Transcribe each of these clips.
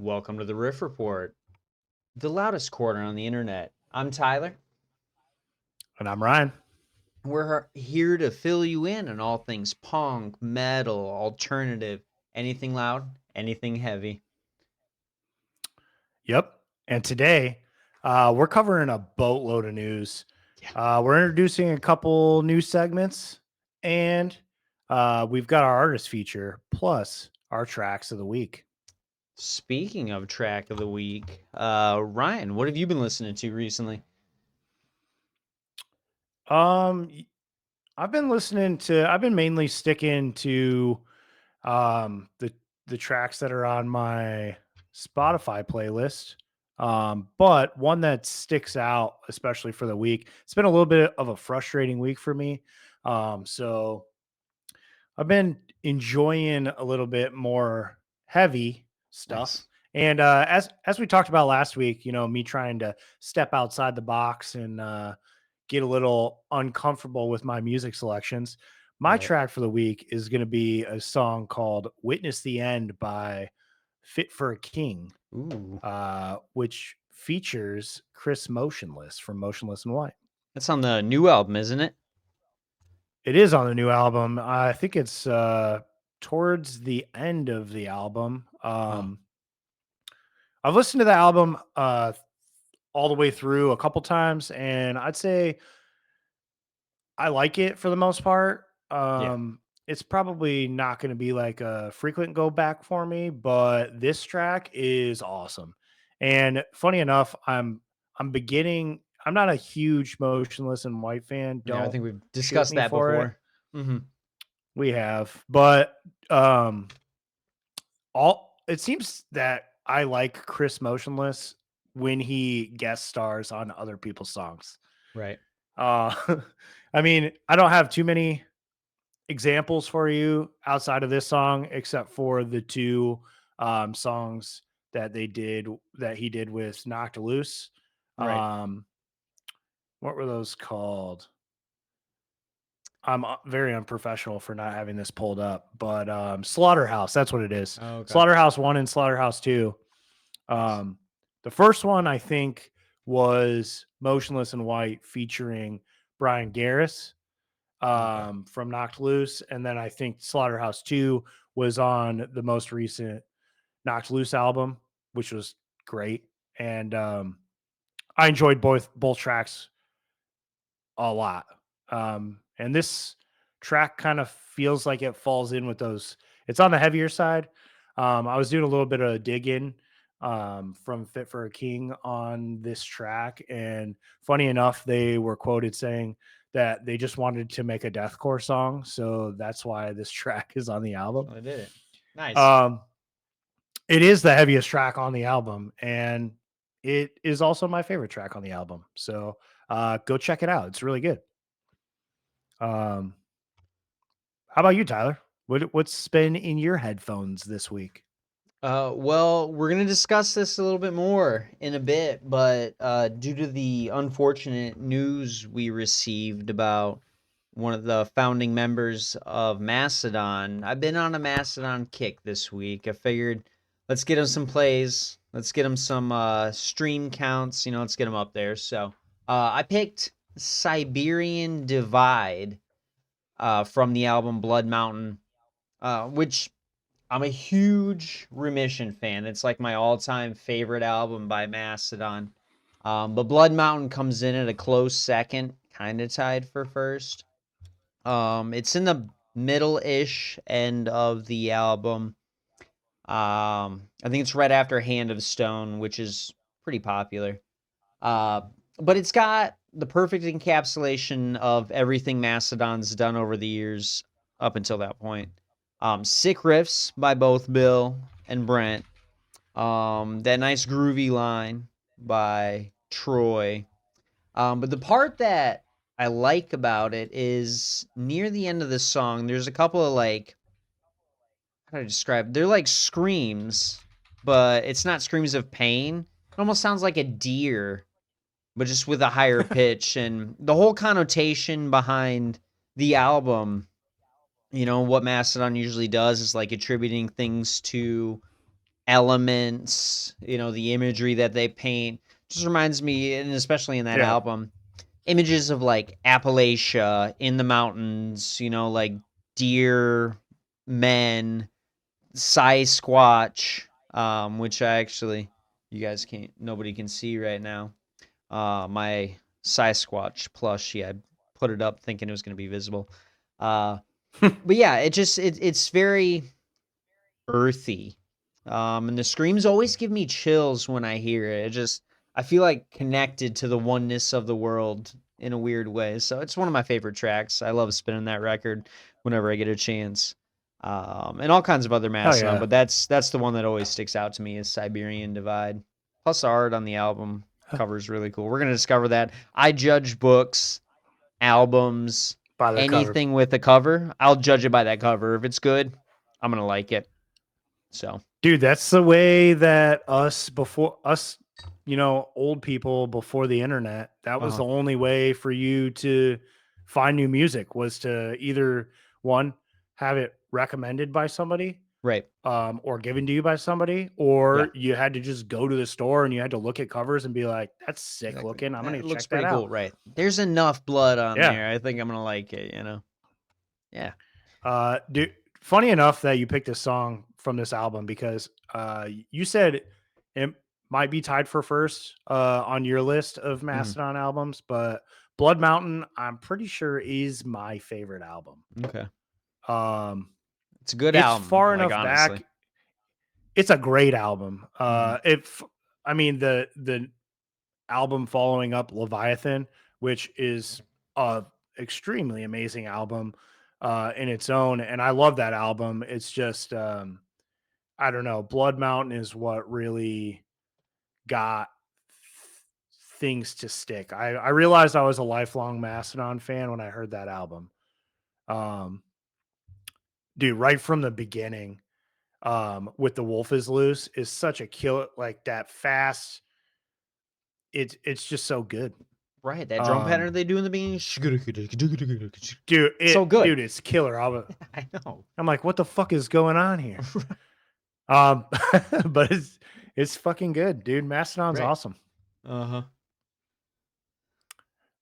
Welcome to the Riff Report, the loudest corner on the internet. I'm Tyler. And I'm Ryan. We're here to fill you in on all things punk, metal, alternative, anything loud, anything heavy. Yep. And today, we're covering a boatload of news. Yeah. We're introducing a couple new segments, and we've got our artist feature plus our tracks of the week. Speaking of track of the week, Ryan, what have you been listening to recently? Um, I've been mainly sticking to the tracks that are on my Spotify playlist. But one that sticks out, especially for the week, it's been a little bit of a frustrating week for me. So I've been enjoying a little bit more heavy stuff. Nice. And as we talked about last week, me trying to step outside the box and get a little uncomfortable with my music selections. My Right. track for the week is going to be a song called "Witness the End" by Fit for a King, Ooh, which features Chris Motionless from Motionless and White. that's on the new album, isn't it? It is on the new album. I think it's towards the end of the album. Oh, I've listened to the album all the way through a couple times, and I'd say I like it for the most part. yeah. It's probably not going to be like a frequent go back for me, but this track is awesome. And funny enough, I'm beginning. I'm not a huge Motionless and White fan. Yeah, I Don't think we've shoot discussed me that for it. before. Mm-hmm. We have, but um, all it seems that I like Chris Motionless when he guest stars on other people's songs. Right. Uh, I mean, I don't have too many examples for you outside of this song, except for the two songs that he did with Knocked Loose. Right. Um, what were those called? I'm very unprofessional for not having this pulled up, but Slaughterhouse, that's what it is. Oh, okay. Slaughterhouse 1 and Slaughterhouse 2. Nice. Um, the first one I think was Motionless and White featuring Brian Garris Okay. from Knocked Loose, and then I think Slaughterhouse 2 was on the most recent Knocked Loose album, which was great. And I enjoyed both tracks a lot. And this track kind of feels like it falls in with those. It's on the heavier side. I was doing a little bit of digging from Fit for a King on this track, and funny enough, they were quoted saying that they just wanted to make a deathcore song, so that's why this track is on the album. So I did it. Nice. Um, it is the heaviest track on the album, and it is also my favorite track on the album. So go check it out; it's really good. Um, how about you, Tyler? What's been in your headphones this week? Well, we're gonna discuss this a little bit more in a bit, but due to the unfortunate news we received about one of the founding members of Mastodon, I've been on a Mastodon kick this week. I figured let's get him some plays, let's get him some stream counts, let's get him up there. So I picked Siberian Divide from the album Blood Mountain, which I'm a huge Remission fan. It's like my all-time favorite album by Mastodon. But Blood Mountain comes in at a close second, kind of tied for first. It's in the middle-ish end of the album. I think it's right after Hand of Stone, which is pretty popular. Uh, but it's got the perfect encapsulation of everything Mastodon's done over the years up until that point. Sick riffs by both Bill and Brent. That nice groovy line by Troy. But the part that I like about it is near the end of the song, there's a couple of like, how do I describe? They're like screams, but it's not screams of pain. It almost sounds like a deer, but just with a higher pitch. And the whole connotation behind the album, what Mastodon usually does is like attributing things to elements, the imagery that they paint just reminds me, and especially in that Yeah. album, images of like Appalachia in the mountains, like deer, men, Sasquatch, which I actually, you guys can't, nobody can see right now. My Sasquatch plushie, I put it up thinking it was going to be visible. But yeah, it's very earthy. And the screams always give me chills when I hear it. I feel like connected to the oneness of the world in a weird way. So it's one of my favorite tracks. I love spinning that record whenever I get a chance. And all kinds of other Hell Mastodon, yeah. but that's the one that always sticks out to me is Siberian Divide. Plus the art on the album cover is really cool. We're gonna discover that. I judge books, albums, By their cover. anything with a cover. I'll judge it by that cover. If it's good, I'm gonna like it. So Dude, that's the way that us, old people before the internet, that was uh the only way for you to find new music was to either one, have it recommended by somebody, right. or given to you by somebody, Yeah. or you had to just go to the store and you had to look at covers and be like, that's sick Exactly. looking. I'm That gonna looks check that pretty out. cool, right? There's enough blood on Yeah. there. I think I'm gonna like it, Yeah. Dude, funny enough that you picked this song from this album because you said it might be tied for first on your list of Mhm. Mastodon albums, but Blood Mountain, I'm pretty sure is my favorite album. Okay. Um, It's a good it's album, far like enough honestly. back. It's a great album. Mhm. If I mean the album following up Leviathan, which is a extremely amazing album in its own, and I love that album. It's just I don't know, Blood Mountain is what really got things to stick. I realized I was a lifelong Mastodon fan when I heard that album. Um, dude, right from the beginning, with The Wolf is Loose is such a kill, like that fast. It's just so good. Right, that drum Um, pattern they do in the beginning. dude, So good. it's killer. I know. I'm like, what the fuck is going on here? But it's fucking good, dude. Mastodon's Right. awesome. Uh-huh.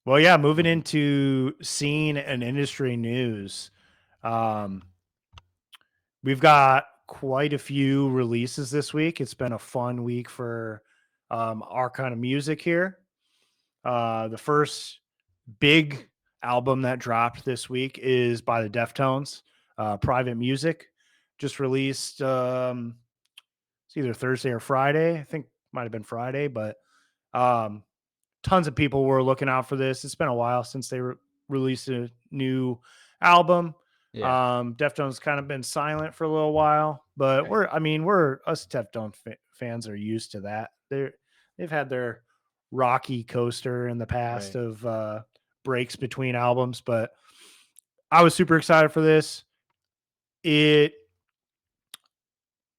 Well, yeah, moving into scene and industry news. Um, we've got quite a few releases this week. It's been a fun week for our kind of music here. The first big album that dropped this week is by the Deftones, Private Music. Just released it's either Thursday or Friday. I think might have been Friday, but um, tons of people were looking out for this. It's been a while since they released a new album. Yeah. Deftones kind of been silent for a little while, but Right. we're us Deftones fans are used to that. They've had their rocky coaster in the past Right. of breaks between albums, but I was super excited for this. It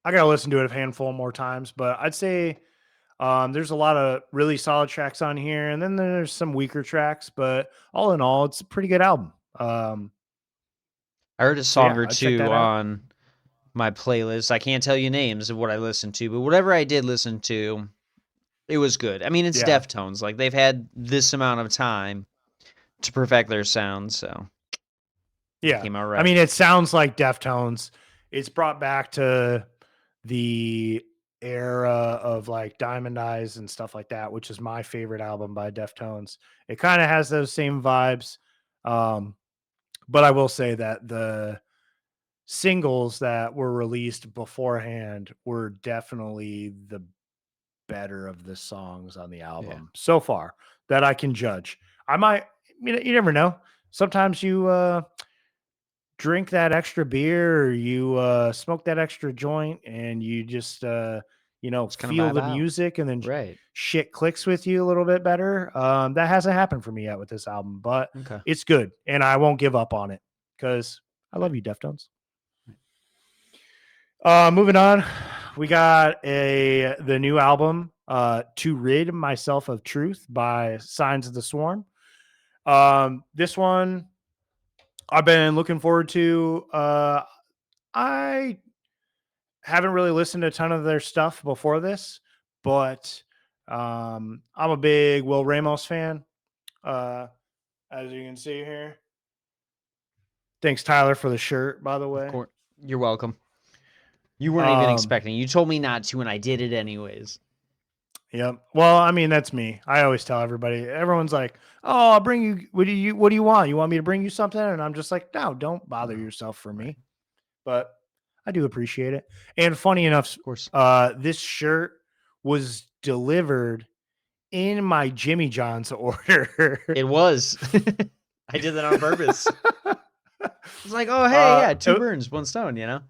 I gotta listen to it a handful more times, but I'd say there's a lot of really solid tracks on here, and then there's some weaker tracks, but all in all, it's a pretty good album. I heard a So song yeah, or I'd check two that out. on my playlist. I can't tell you names of what I listened to, but whatever I did listen to, it was good. I mean, it's Yeah, Deftones. Like they've had this amount of time to perfect their sound, so it yeah. came out I right. mean, it sounds like Deftones. It's brought back to the era of like Diamond Eyes and stuff like that, which is my favorite album by Deftones. It kind of has those same vibes. Um, but I will say that the singles that were released beforehand were definitely the better of the songs on the Yeah. album so far that I can judge. I might, you never know. Sometimes you drink that extra beer or you smoke that extra joint and you just, Just kind of feel vibe the out. music and then Right. shit clicks with you a little bit better. That hasn't happened for me yet with this album, but Okay. it's good and I won't give up on it because I Right. love you, Deftones. Moving on, we got the new album, "To Rid Myself of Truth" by Signs of the Swarm. This one I've been looking forward to. I haven't really listened to a ton of their stuff before this, but I'm a big Will Ramos fan. Uh, as you can see here. Thanks, Tyler, for the shirt, by the Of way. course, you're welcome. You weren't even Um, expecting. You told me not to, and I did it anyways. Yep. Well, I mean, that's me. I always tell everybody. Everyone's like, "Oh, I'll bring you. What do you want? You want me to bring you something?" And I'm just like, "No, don't bother No, yourself for right? me." But I do appreciate it. And funny enough, Of course, this shirt was delivered in my Jimmy John's order. it was. I did that on purpose. It's like, oh hey, uh, yeah, two it, birds, one stone. You know,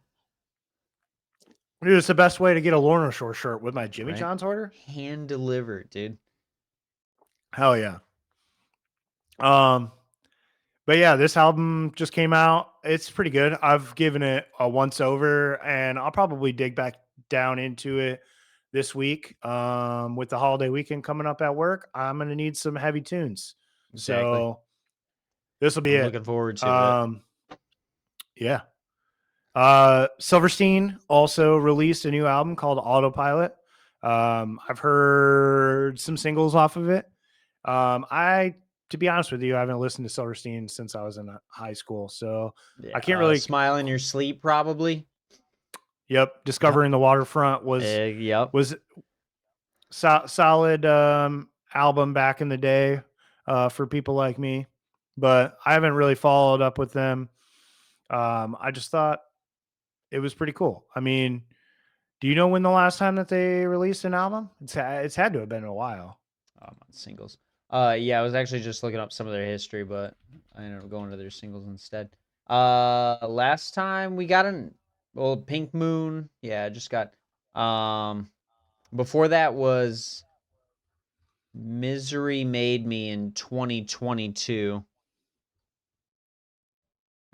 Dude, it's the best way to get a Lorna Shore shirt with my Jimmy right? John's order. Hand delivered, dude. Hell yeah. Um, But yeah, this album just came out. It's pretty good. I've given it a once over, and I'll probably dig back down into it this week. With the holiday weekend coming up at work, I'm gonna need some heavy tunes. Exactly. So this will be I'm it. looking forward to it. Um, yeah. Silverstein also released a new album called Autopilot. I've heard some singles off of it. To be honest with you, I haven't listened to Silverstein since I was in high school, so Yeah. I can't really. Smile in your sleep, probably. Yep, Yep. Discovering the Waterfront Yep. was solid album back in the day for people like me, but I haven't really followed up with them. I just thought it was pretty cool. I mean, do you know when the last time that they released an album? It's had to have been a while. On singles. Yeah, I was actually just looking up some of their history, but I ended up going to their singles instead. Last time we got Pink Moon. Yeah, I just got. Before that was Misery Made Me in 2022.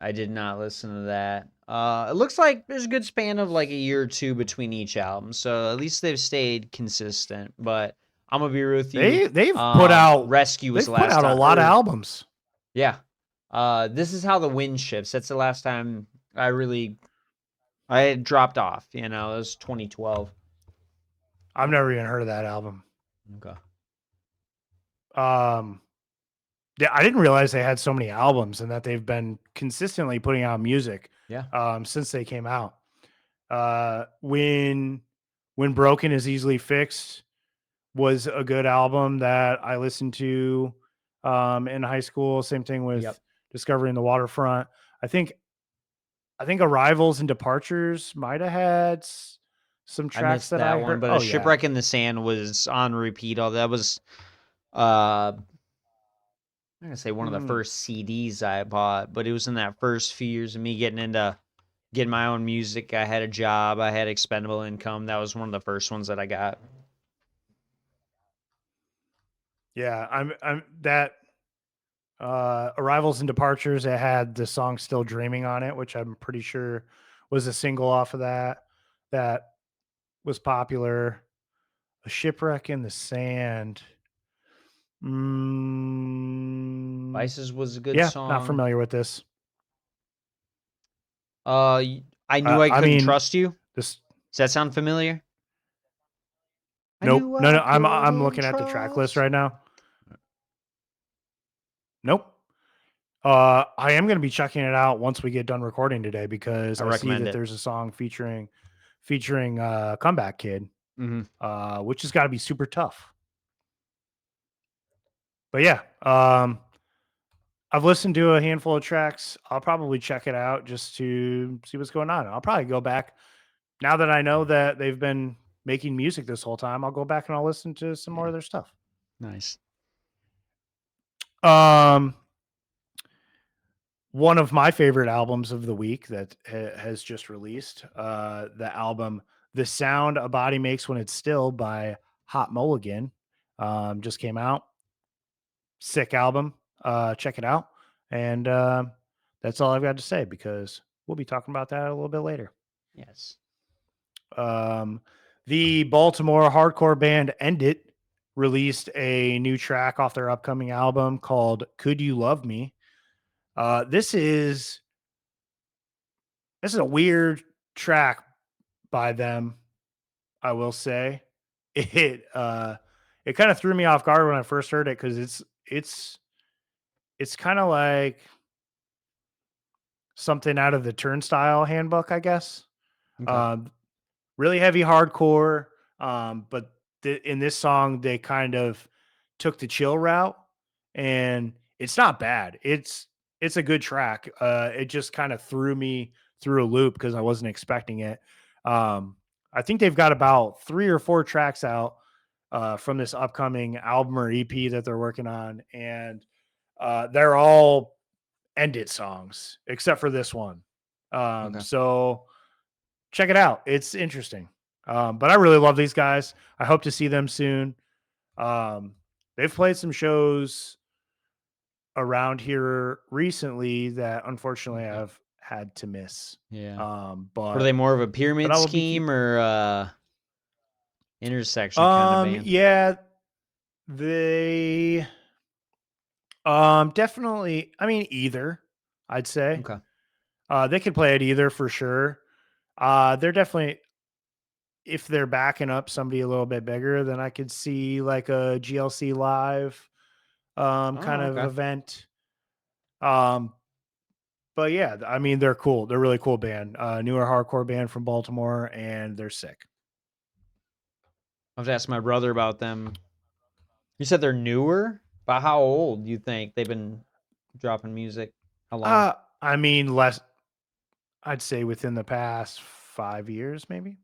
I did not listen to that. It looks like there's a good span of like a year or two between each album, so at least they've stayed consistent. But I'm gonna be real with you. They've put out Rescue was the they've put last out a time, lot of or albums. yeah. This is how the wind shifts. That's the last time I had dropped off. You know, it was 2012. I've never even heard of that album. Okay. Um, yeah, I didn't realize they had so many albums and that they've been consistently putting out music Yeah. since they came out. When Broken is Easily Fixed was a good album that I listened to in high school. Same thing Yep. with Discovering the Waterfront. I think Arrivals and Departures might have had some I tracks missed that I that one, heard. but a Oh yeah, shipwreck in the sand was on repeat. All that was I'm gonna say one of the Mm, first CDs I bought, but it was in that first few years of me getting my own music. I had a job, I had expendable income. That was one of the first ones that I got. yeah. I'm that Arrivals and Departures. It had the song "Still Dreaming" on it, which I'm pretty sure was a single off of that. That was popular. A shipwreck in the sand. Mm, Vices was a good yeah, not song. familiar with this. I knew I I couldn't mean, trust you. this. Does that sound familiar? I Nope. knew No, I no. I'm couldn't looking at the track list trust. right now. Nope. I am going to be checking it out once we get done recording today because I I see recommend that it. there's a song featuring Comeback Kid, Hmm. which has got to be super tough. But yeah, I've listened to a handful of tracks. I'll probably check it out just to see what's going on. I'll probably go back now that I know that they've been making music this whole time. I'll go back and I'll listen to some more Yeah, of their stuff. nice. Um, One of my favorite albums of the week that has just released, the album "The Sound a Body Makes When It's Still" by Hot Mulligan, just came out. Sick album. Check it out. And that's all I've got to say because we'll be talking about that a little bit later. Yes. Um, the Baltimore hardcore band End It released a new track off their upcoming album called "Could You Love Me." This is a weird track by them, I will say. It kind of threw me off guard when I first heard it because it's kind of like something out of the Turnstile handbook, I guess. Okay. Um, really heavy hardcore, but in this song they kind of took the chill route, and it's not bad. It's a good track. It just kind of threw me through a loop because I wasn't expecting it. Um, I think they've got about 3 or 4 tracks out from this upcoming album or EP that they're working on, and they're all end it songs except for this one. Okay. So check it out. It's interesting. But I really love these guys. I hope to see them soon. Um, they've played some shows around here recently that unfortunately Okay. I've had to miss. Yeah. Um, Were they but more of a but pyramid I will be keep. scheme or intersection kind of band? Yeah, they definitely. I mean, either I'd say Okay. they could play it either for sure. They're definitely, if they're backing up somebody a little bit bigger, then I could see like a GLC live kind Oh, of okay. event. Um, but yeah, I mean they're cool. They're a really cool band. Newer hardcore band from Baltimore, and they're sick. I have to ask my brother about them. You said they're newer? About how old do you think they've been dropping music? How long? I mean less. I'd say within the past 5 years, maybe.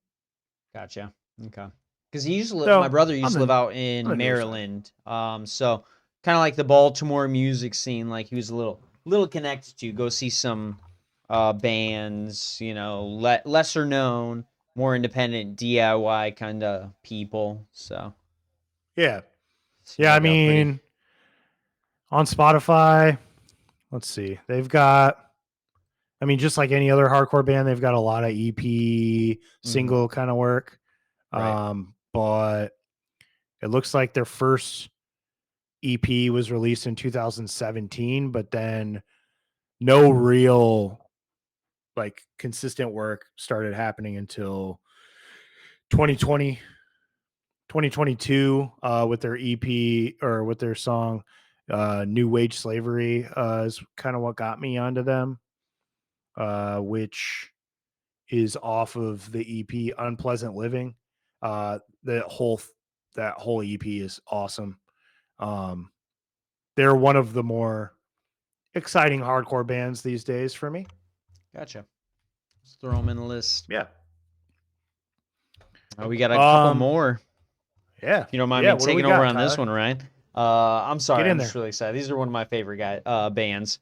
Gotcha. Okay. Because he used to my So brother on used to live the out on the in newer side. Maryland. So kind of like the Baltimore music scene, like he was a little connected to. Go see some bands, lesser known, more independent DIY kind of people. So Yeah, seems yeah. I like a pretty mean on Spotify. Let's see. They've got. I mean, just like any other hardcore band, they've got a lot of EP hmm single kind of work. right. But it looks like their first EP was released in 2017, but then no real like consistent work started happening until 2020, 2022 with their EP or with their song New Wage Slavery is kind of what got me onto them, which is off of the EP Unpleasant Living. The whole that whole EP is awesome. Um, they're one of the more exciting hardcore bands these days for me. Gotcha. Let's throw them in the list. Yeah. We got a couple Um, more. yeah. If you don't mind Yeah. me What do we taking over got, on this Tyler? one, Ryan. I'm Get sorry. in I'm just there. really excited. These are one of my favorite bands.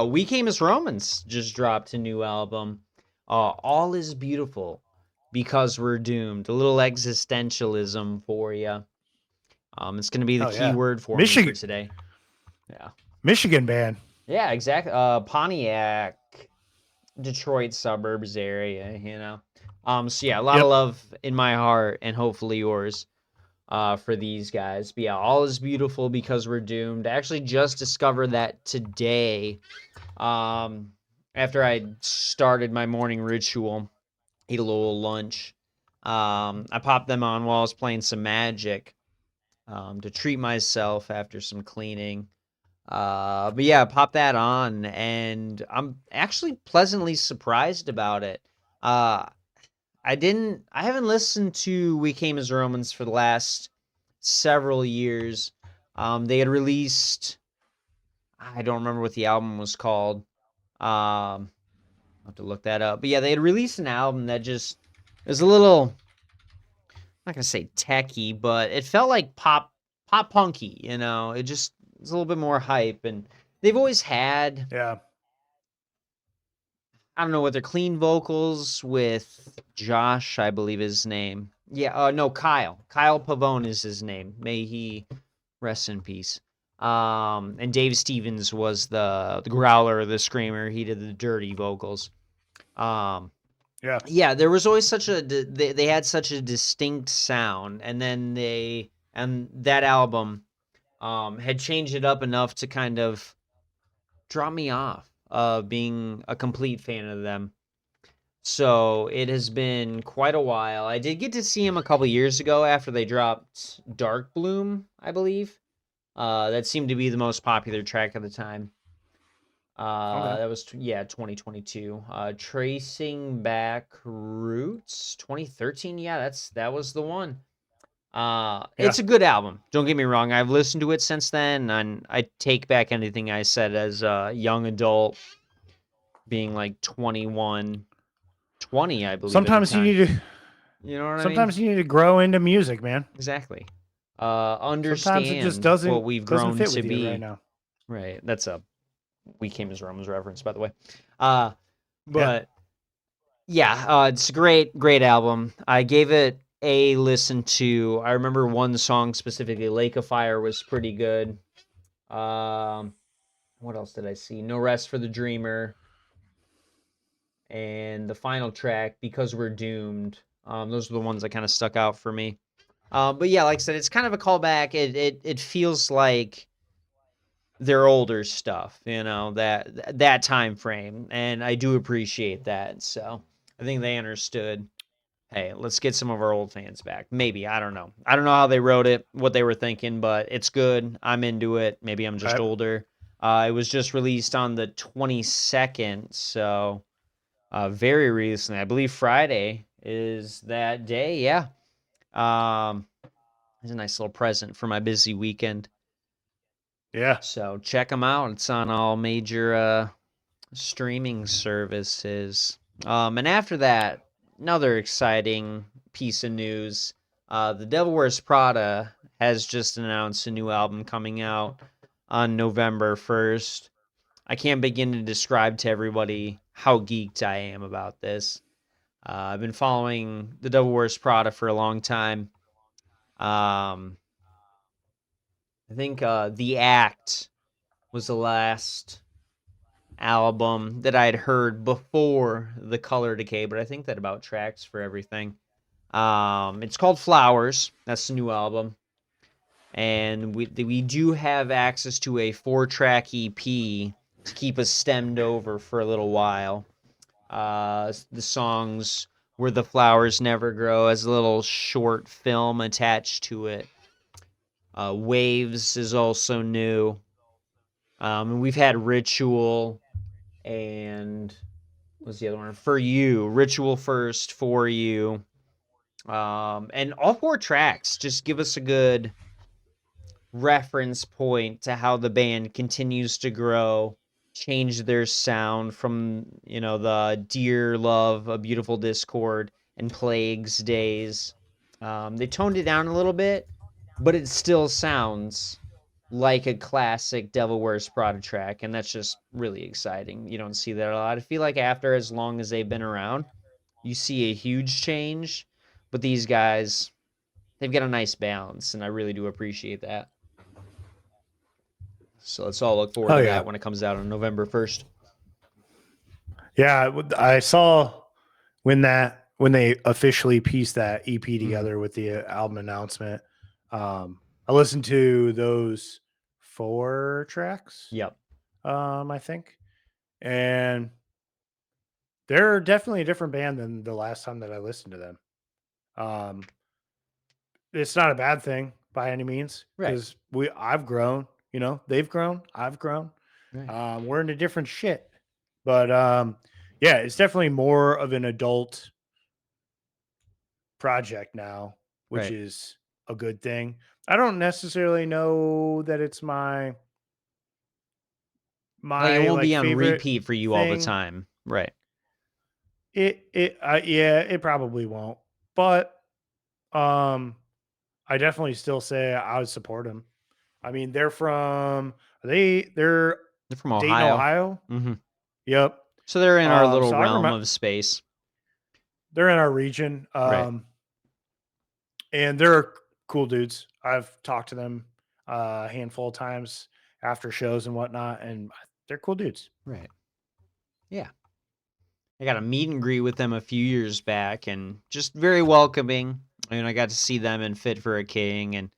We Came as Romans just dropped a new album. All is beautiful because we're doomed. A little existentialism for you. It's going to be the Oh key yeah. word for me for Michigan today. Yeah. Michigan band. Yeah, exactly. Pontiac, Detroit suburbs area. So yeah, a lot of Yep. love in my heart and hopefully yours for these guys. But yeah, all is beautiful because we're doomed. I actually just discovered that today. Um, After I started my morning ritual, ate a little lunch. I popped them on while I was playing some Magic to treat myself after some cleaning. But yeah, pop that on, and I'm actually pleasantly surprised about it. Uh, I haven't listened to We Came as Romans for the last several years. They had released, I don't remember what the album was called. I'll have to look that up. But yeah, they had released an album that just was a little, I'm not gonna say techy, but it felt like pop punky. It just was a little bit more hype, and they've always had, Yeah. I don't know what, they're clean vocals with Josh, I believe his name. Yeah, no, Kyle. Kyle Pavone is his name. May he rest in peace. And Dave Stevens was the growler, the screamer. He did the dirty vocals. Um, Yeah. yeah, there was always they had such a distinct sound, and then that album had changed it up enough to kind of drop me off being a complete fan of them. So it has been quite a while. I did get to see him a couple years ago after they dropped Dark Bloom, I believe. That seemed to be the most popular track at the time. Okay. That was yeah, 2022. Tracing Back Roots, 2013. Yeah, that was the one. Yeah. It's a good album. Don't get me wrong. I've listened to it since then, and I take back anything I said as a young adult, being like 21, 20, I believe at the Sometimes you time. need to. You know what I mean? Sometimes you need to grow into music, man. Exactly. Sometimes it just Understand what we've doesn't grown fit to with you right be. now. Right. That's a We Came as Romans reference, by the way. Uh, Yeah. but yeah, it's a great album. I gave it a listen to. I remember one song specifically, Lake of Fire, was pretty good. Um, what else did I see? No Rest for the Dreamer, and the final track, Because We're Doomed. Those are the ones that kind of stuck out for me. But yeah, like I said, it's kind of a callback. It feels like their older stuff, that time frame, and I do appreciate that. So I think they understood. Hey, let's get some of our old fans back. Maybe I don't know. I don't know how they wrote it, what they were thinking, but it's good. I'm into it. Maybe I'm just Right. older. It was just released on the 22nd, so very recently. I believe Friday is that day. Yeah. It's a nice little present for my busy weekend. Yeah. So check them out. It's on all major streaming services. And after that, another exciting piece of news. The Devil Wears Prada has just announced a new album coming out on November 1st. I can't begin to describe to everybody how geeked I am about this. I've been following The Devil Wears Prada for a long time. Um, I think The Act was the last album that I'd heard before The Color Decay, but I think that about tracks for everything. It's called Flowers. That's the new album, and we do have access to a 4-track EP to keep us stemmed over for a little while. The songs Where the Flowers Never Grow has a little short film attached to it. Waves is also new. And we've had Ritual and what's the other one? For You, Ritual First, For You. And all 4 tracks just give us a good reference point to how the band continues to grow, change their sound from, the Dear Love, A Beautiful Discord, and Plagues days. They toned it down a little bit, but it still sounds like a classic Devil Wears Prada track, and that's just really exciting. You don't see that a lot. I feel like after as long as they've been around, you see a huge change, but these guys, they've got a nice balance, and I really do appreciate that. So let's all look forward Oh to yeah. that when it comes out on November 1st. Yeah. I saw when they officially pieced that EP Mm-hmm. together with the album announcement. I listened to those 4 tracks. Yep. I think, and they're definitely a different band than the last time that I listened to them. Um, it's not a bad thing by any means Right. because I've grown. They've grown. I've grown. Right. We're into different shit, but yeah, it's definitely more of an adult project now, which Right. is a good thing. I don't necessarily know that it's my Like it won't be like on favorite repeat for you all the thing. time. Right. Yeah, it probably won't. But um I definitely still say I would support them. I mean, they're They're from Dayton, Ohio. Ohio. Mm-hmm. Yep. So they're in our little So I realm remember of space. they're in our region. Right. And they're cool dudes. I've talked to them a handful of times after shows and whatnot, and they're cool dudes. Right. Yeah. I got a meet and greet with them a few years back and just very welcoming. And I got to see them in Fit for a King, and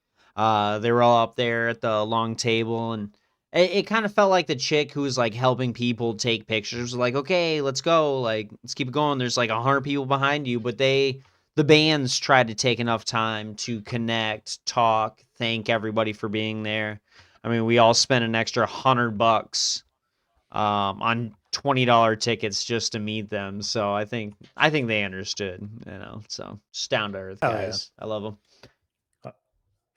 they were all up there at the long table, and It kind of felt like the chick who was like helping people take pictures was like, okay, let's go, like let's keep it going. There's like 100 people behind you, but the bands tried to take enough time to connect, talk, thank everybody for being there. I mean, we all spent an extra $100 on $20 tickets just to meet them. So I think they understood, So just down to earth Oh yeah. guys. I love them.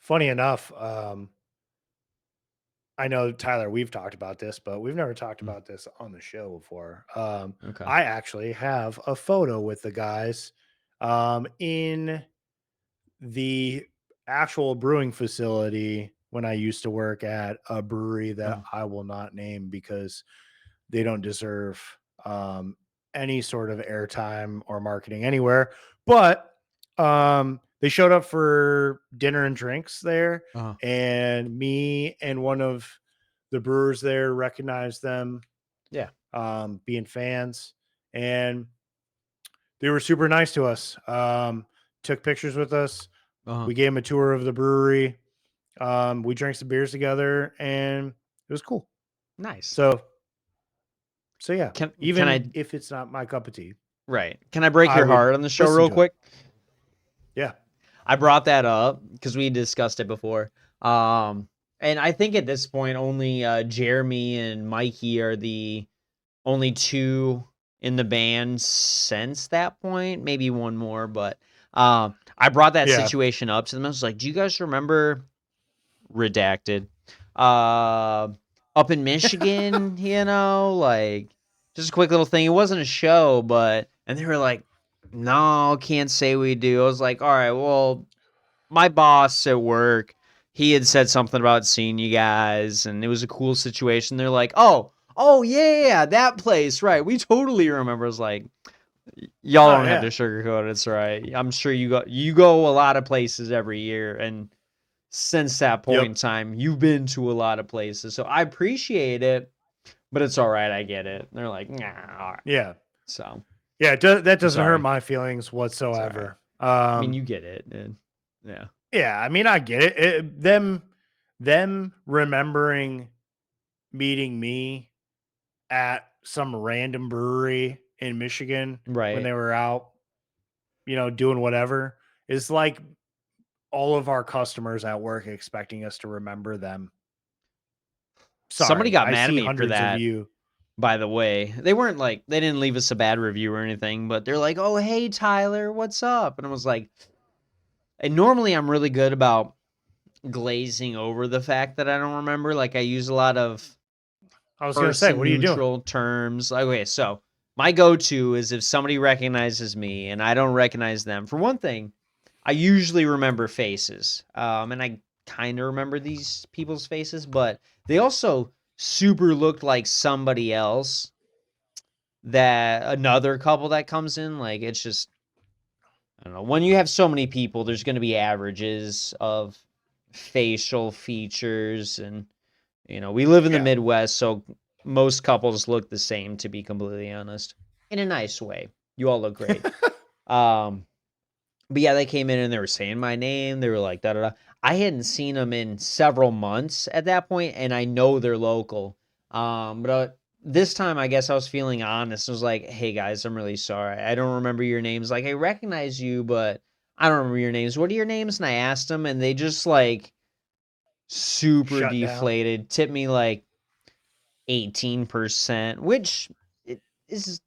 Funny enough, I know Tyler, we've talked about this, but we've never talked Mm, about this on the show before. okay. I actually have a photo with the guys in the actual brewing facility when I used to work at a brewery that Oh, I will not name because they don't deserve any sort of airtime or marketing anywhere. But they showed up for dinner and drinks there, uh, and me and one of the brewers there recognized them, yeah. being fans, and they were super nice to us. Took pictures with us. Uh, We gave them a tour of the brewery. We drank some beers together, and it was cool. nice. So yeah, Can even I if it's not my cup of tea, Right. Can I break I your would heart on the show listen real to it. quick? Yeah. I brought that up because we discussed it before. And I think at this point only Jeremy and Mikey are the only two in the band since that point. Maybe one more, but I brought that Yeah. situation up to them. I was like, "Do you guys remember redacted. Uh, Up in Michigan, like just a quick little thing. It wasn't a show, but and they were like, "No, can't say we do." I was like, "All right, well, my boss at work, he had said something about seeing you guys, and it was a cool situation." They're like, "Oh yeah, that place, right? We totally remember." I was like, "Y'all Oh don't have to yeah. sugarcoat it. It's all right. I'm sure you go a lot of places every year, and since that point Yep. in time, you've been to a lot of places. So I appreciate it, but it's all right. I get it." And they're like, "Nah, all right." Yeah. So Yeah. That I'm doesn't hurt sorry. my feelings It's all right. whatsoever. I mean, you get it. And yeah. Yeah. I mean, I get it. Them remembering meeting me at some random brewery in Michigan when Right. they were out, doing whatever is like all of our customers at work expecting us to remember them. Somebody Sorry, got I mad at see me for hundreds of that, you. by the way. They didn't leave us a bad review or anything, but they're like, "Oh, hey, Tyler, what's up?" And I was like, and normally I'm really good about glazing over the fact that I don't remember. Like, I use a lot of I was gonna say, person what are you doing? neutral terms. Okay, so my go-to is if somebody recognizes me and I don't recognize them. For one thing, I usually remember faces, and I kind of remember these people's faces, but they also super looked like somebody else. That another couple that comes in, like it's just I don't know. When you have so many people, there's going to be averages of facial features and we live in the Yeah. Midwest, so most couples look the same, to be completely honest, in a nice way. You all look great. Um, but yeah, they came in and they were saying my name. They were like, da da da. I hadn't seen them in several months at that point, and I know they're local. But this time, I guess I was feeling honest. I was like, "Hey guys, I'm really sorry. I don't remember your names. Like, I recognize you, but I don't remember your names. What are your names?" And I asked them, and they just like super Shut down. deflated, tipped me like 18%, which is,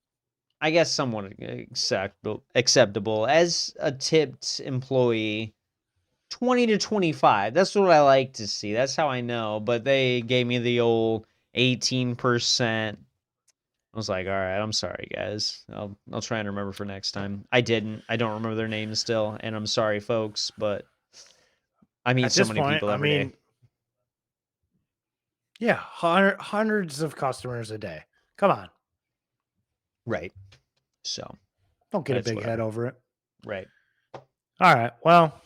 I guess, somewhat acceptable as a tipped employee. 20 to 25. That's what I like to see. That's how I know. But they gave me the old 18%. I was like, all right, I'm sorry, guys. I'll try and remember for next time. I didn't. I don't remember their names still, and I'm sorry, folks. But I meet At so this many point, people I every day. mean, yeah, hundreds of customers a day. Come on, Right. So, don't get but a it's big head whatever. over it. Right. All right, well,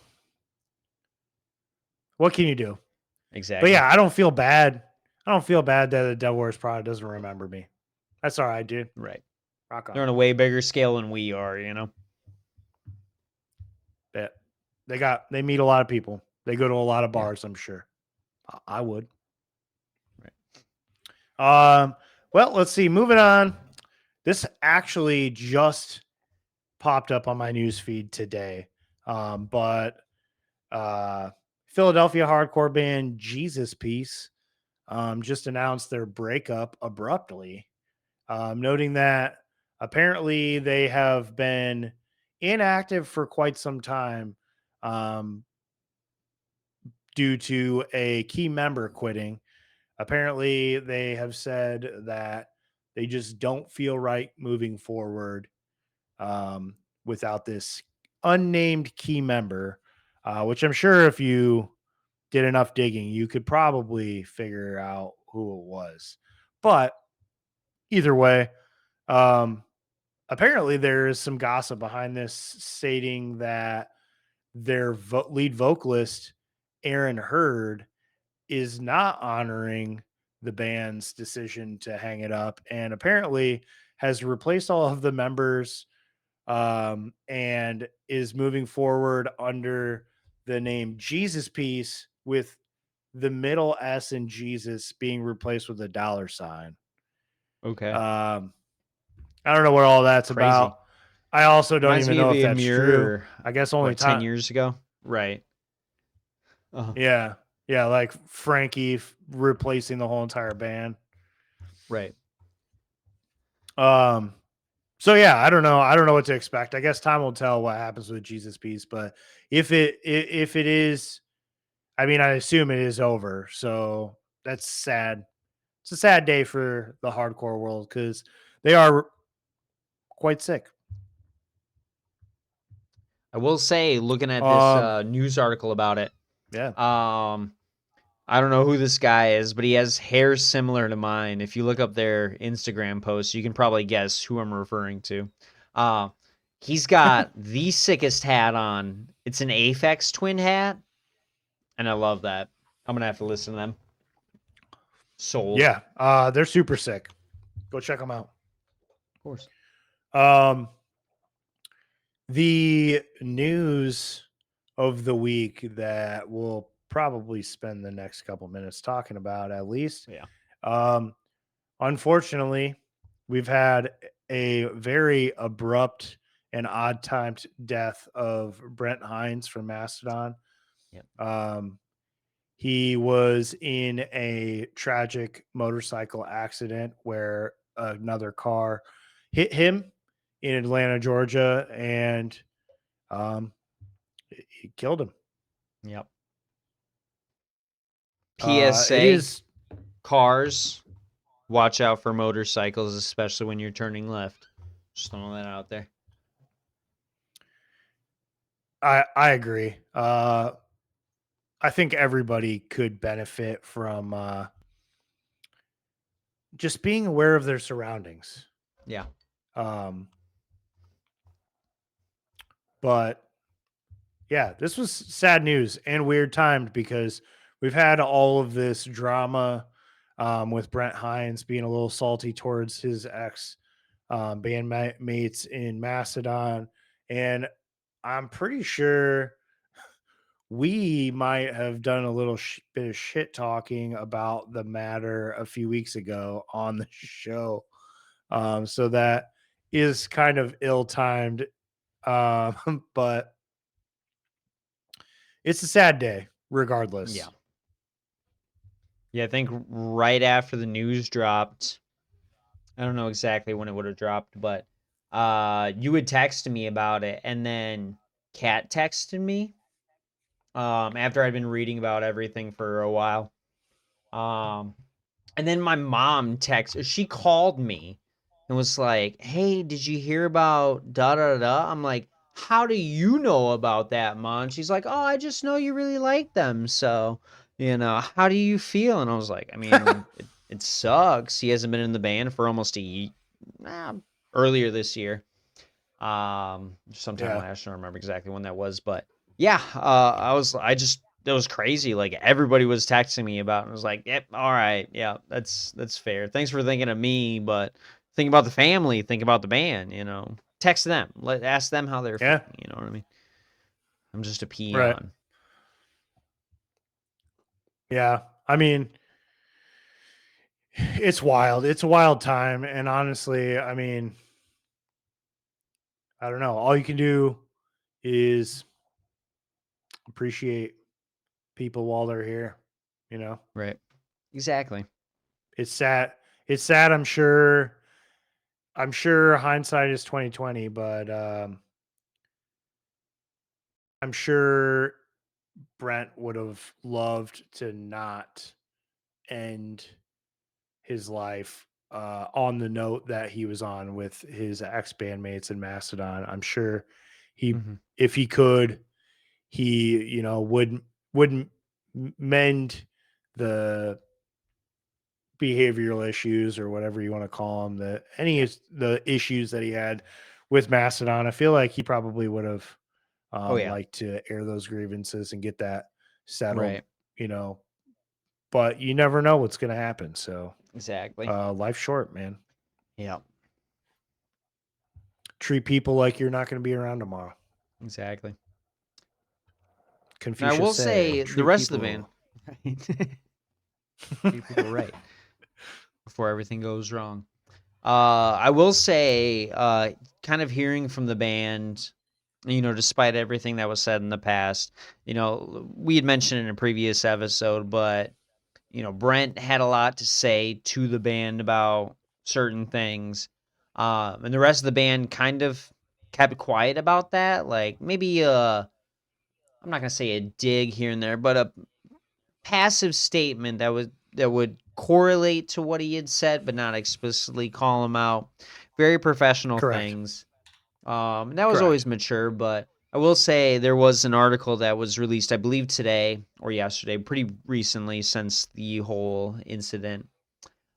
what can you do? But Exactly. yeah, I don't feel bad. I don't feel bad that the Devil Wears Prada doesn't remember me. That's all right, dude. Right. Rock They're on. on a way bigger scale than we are. Yeah. They meet a lot of people. They go to a lot of Yeah. bars, I'm sure. I would. Right. Well, let's see. Moving on. This actually just popped up on my news feed today. But Philadelphia hardcore band Jesus Piece just announced their breakup abruptly, noting that apparently they have been inactive for quite some time um, due to a key member quitting. Apparently, they have said that they just don't feel right moving forward um, without this unnamed key member, which I'm sure if you did enough digging, you could probably figure out who it was. But either way, um, apparently there is some gossip behind this stating that their lead vocalist, Aaron Hurd, is not honoring the band's decision to hang it up and apparently has replaced all of the members and is moving forward under the name Jesus Piece with the middle S in Jesus being replaced with a dollar sign. Okay. Um, I don't know what all that's about. Crazy. I also don't Reminds even me of know if a that's true. mirror, I guess only what, 10 time. years ago? Right. Uh-huh. Yeah. Yeah. Like Frankie replacing the whole entire band. Right. Um, so yeah, I don't know. I don't know what to expect. I guess time will tell what happens with Jesus Piece, but if it is, I mean, I assume it is over. So that's sad. It's a sad day for the hardcore world because they are quite sick. I will say, looking at this Um, news article about it, yeah. um, I don't know who this guy is, but he has hair similar to mine. If you look up their Instagram posts, you can probably guess who I'm referring to. Uh, he's got the sickest hat on. It's an Aphex Twin hat, and I love that. I'm gonna have to listen to them. Sold. Yeah. They're super sick. Go check them out. Of course. Um, the news of the week that we'll probably spend the next couple minutes talking about at least. Yeah. Um, unfortunately, we've had a very abrupt and odd timed death of Brent Hinds from Mastodon. Yep. He was in a tragic motorcycle accident where another car hit him in Atlanta, Georgia, and um, it killed him. Yep. It PSA: is. cars, watch out for motorcycles, especially when you're turning left. Just throwing that out there. I agree. I think everybody could benefit from just being aware of their surroundings. Yeah. Um, but yeah, this was sad news and weird timed because we've had all of this drama with Brent Hinds being a little salty towards his ex bandmates in Mastodon. And I'm pretty sure we might have done a little bit of shit talking about the matter a few weeks ago on the show. So that is kind of ill timed. But it's a sad day, Yeah. regardless. Yeah, I think right after the news dropped, I don't know exactly when it would have dropped, but you had texted me about it, and then Kat texted me after I'd been reading about everything for a while. Um and then my mom she called me and was like, "Hey, did you hear about da da da?" I'm like, "How do you know about that, Mom?" She's like, "Oh, I just know you really like them. So, how do you feel?" And I was like, I mean, it sucks. He hasn't been in the band for almost earlier this year. Sometime Yeah. last year. I don't remember exactly when that was, but yeah, that was crazy. Like everybody was texting me about it. I was like, yep, all right, yeah, that's fair. Thanks for thinking of me, but think about the family, think about the band. Text them, ask them how they're Yeah. feeling. You know what I mean? I'm just a Right. peon. Yeah. I mean, It's wild. It's a wild time. And honestly, I mean, I don't know. All you can do is appreciate people while they're here. You know, Right. Exactly. it's sad. It's sad. I'm sure. I'm sure hindsight is 2020, but I'm sure Brent would have loved to not end his life on the note that he was on with his ex bandmates in Mastodon. I'm sure he, Hmm. if he could, he wouldn't mend the behavioral issues or whatever you want to call them, the issues that he had with Mastodon. I feel like he probably would have Oh yeah. liked to air those grievances and get that settled, Right. you know. But you never know what's going to happen. So Exactly. life's short, man. Yeah. Treat people like you're not going to be around tomorrow. Exactly. And I Confucius will say, say the treat rest of the band people. treat people right before everything goes wrong. I will say, kind of hearing from the band, despite everything that was said in the past, we had mentioned in a previous episode, but Brent had a lot to say to the band about certain things, and the rest of the band kind of kept quiet about that. Like maybe I'm not gonna say a dig here and there, but a passive statement that would correlate to what he had said, but not explicitly call him out. Very professional Correct. things. And that was always Correct. mature, but I will say there was an article that was released, I believe today or yesterday, pretty recently since the whole incident.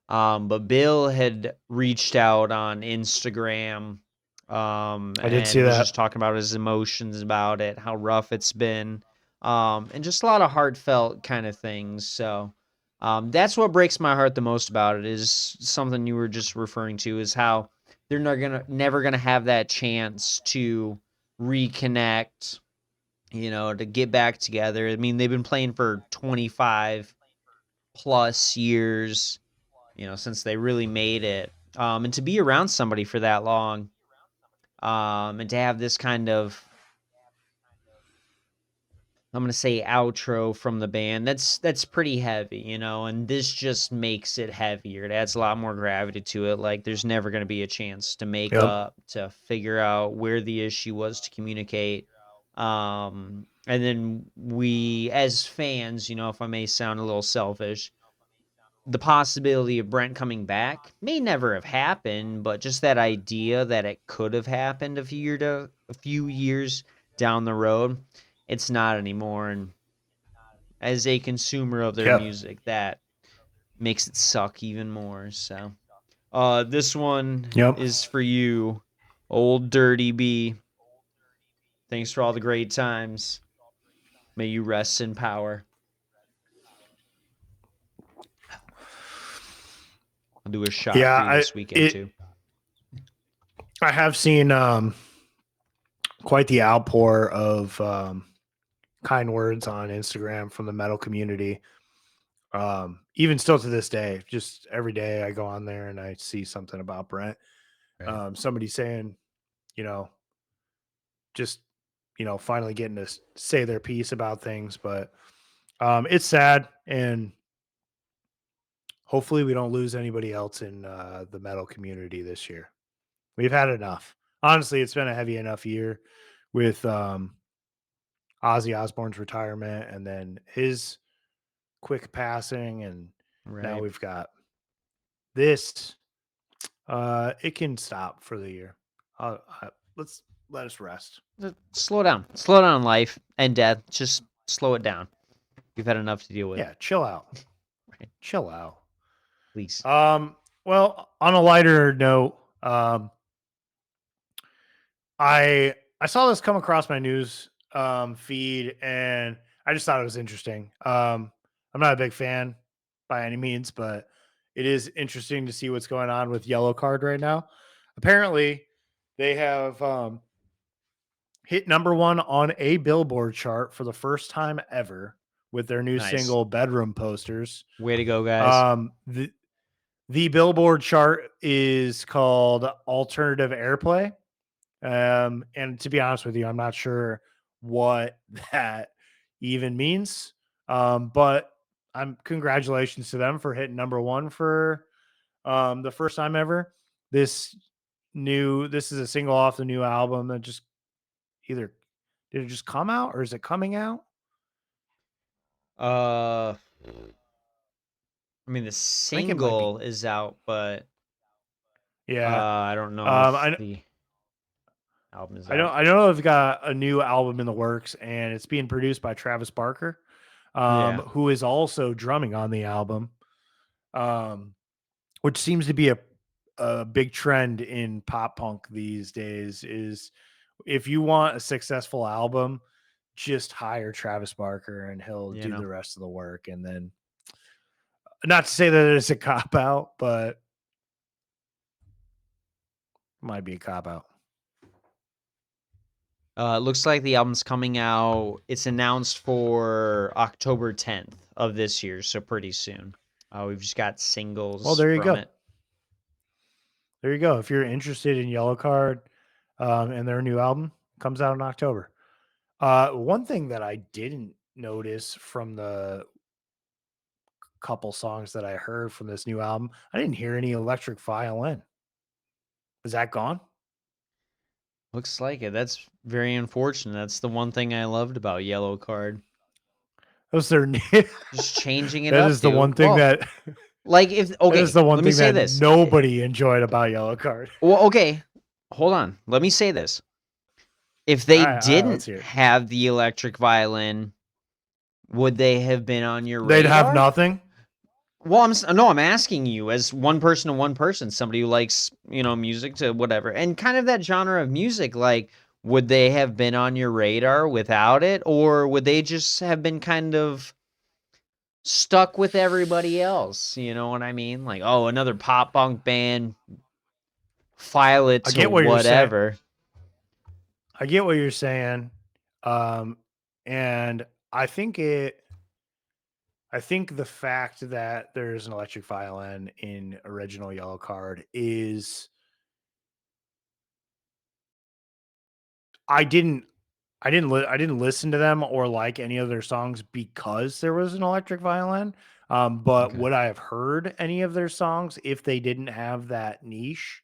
But Bill had reached out on Instagram, I did see and was just that. talking about his emotions about it, how rough it's been, and just a lot of heartfelt kind of things. So that's what breaks my heart the most about it, is something you were just referring to, is how they're never gonna have that chance to reconnect, to get back together. I mean, they've been playing for 25 plus years, since they really made it. And to be around somebody for that long, and to have this kind of, I'm gonna say, outro from the band, that's pretty heavy, and this just makes it heavier. It adds a lot more gravity to it. Like there's never gonna be a chance to make Yep. up, to figure out where the issue was, to communicate. And then we, as fans, if I may sound a little selfish, the possibility of Brent coming back may never have happened, but just that idea that it could have happened a few years down the road, it's not anymore. And as a consumer of their Yep. music, that makes it suck even more. So, this one Yep. is for you, old Dirty B. Thanks for all the great times. May you rest in power. I'll do a shot Yeah. for you this weekend too. I have seen quite the outpour of kind words on Instagram from the metal community. Even still to this day, just every day I go on there and I see something about Brent. Right. Somebody saying, you know, just finally getting to say their piece about things, but it's sad, and hopefully we don't lose anybody else in the metal community this year. We've had enough. Honestly, it's been a heavy enough year with Ozzy Osbourne's retirement and then his quick passing, and now Right. we've got this. It can stop for the year. Let's let us rest. Slow down. Slow down, life and death. Just slow it down. You've had enough to deal with. Yeah, chill out. Right. Chill out. Please. Well, on a lighter note, I saw this come across my news feed, and I just thought it was interesting. I'm not a big fan by any means, but it is interesting to see what's going on with Yellow Card right now. Apparently, they have hit number one on a Billboard chart for the first time ever with their new Nice. single "Bedroom Posters." Way to go, guys. Um, The Billboard chart is called Alternative Airplay. And to be honest with you, I'm not sure what that even means. But I'm congratulations to them for hitting number one for the first time ever. This is a single off the new album that just either did it just come out or is it coming out? Uh, I mean, the I think it might be. single is out, but Yeah. I don't know if I the album is I don't out. I don't know if they've got a new album in the works, and it's being produced by Travis Barker, Yeah, who is also drumming on the album, um, which seems to be a big trend in pop punk these days. Is if you want a successful album, just hire Travis Barker and he'll you do know. the rest of the work. And then, not to say that it's a cop out, but it might be a cop out. It looks like the album's coming out. It's announced for October 10th of this year, so pretty soon. We've just got Well, singles there you from go. it. There you go. If you're interested in Yellow Card and their new album comes out in October. One thing that I didn't notice from the couple songs that I heard from this new album, I didn't hear any electric violin. Is that gone? Looks like it. That's very unfortunate. That's the one thing I loved about Yellow Card. Those are Just changing it that up, is the dude. one thing Well, that like if that is okay, the one let me thing say that this. nobody enjoyed about Yellow Card. Well, okay, hold on. Let me say this. If All they right, all right, didn't let's hear it. have the electric violin, would they have been on your They'd have radar? nothing. Well, I'm asking you as one person to one person, somebody who likes, music to whatever. And kind of that genre of music, like would they have been on your radar without it or would they just have been kind of stuck with everybody else? You know what I mean? Like, oh, another pop punk band, file it I to get what you're saying. whatever. I get what you're saying. Um, and I think the fact that there's an electric violin in original Yellow Card is I didn't I didn't listen to them or like any of their songs because there was an electric violin. But Okay. would I have heard any of their songs if they didn't have that niche?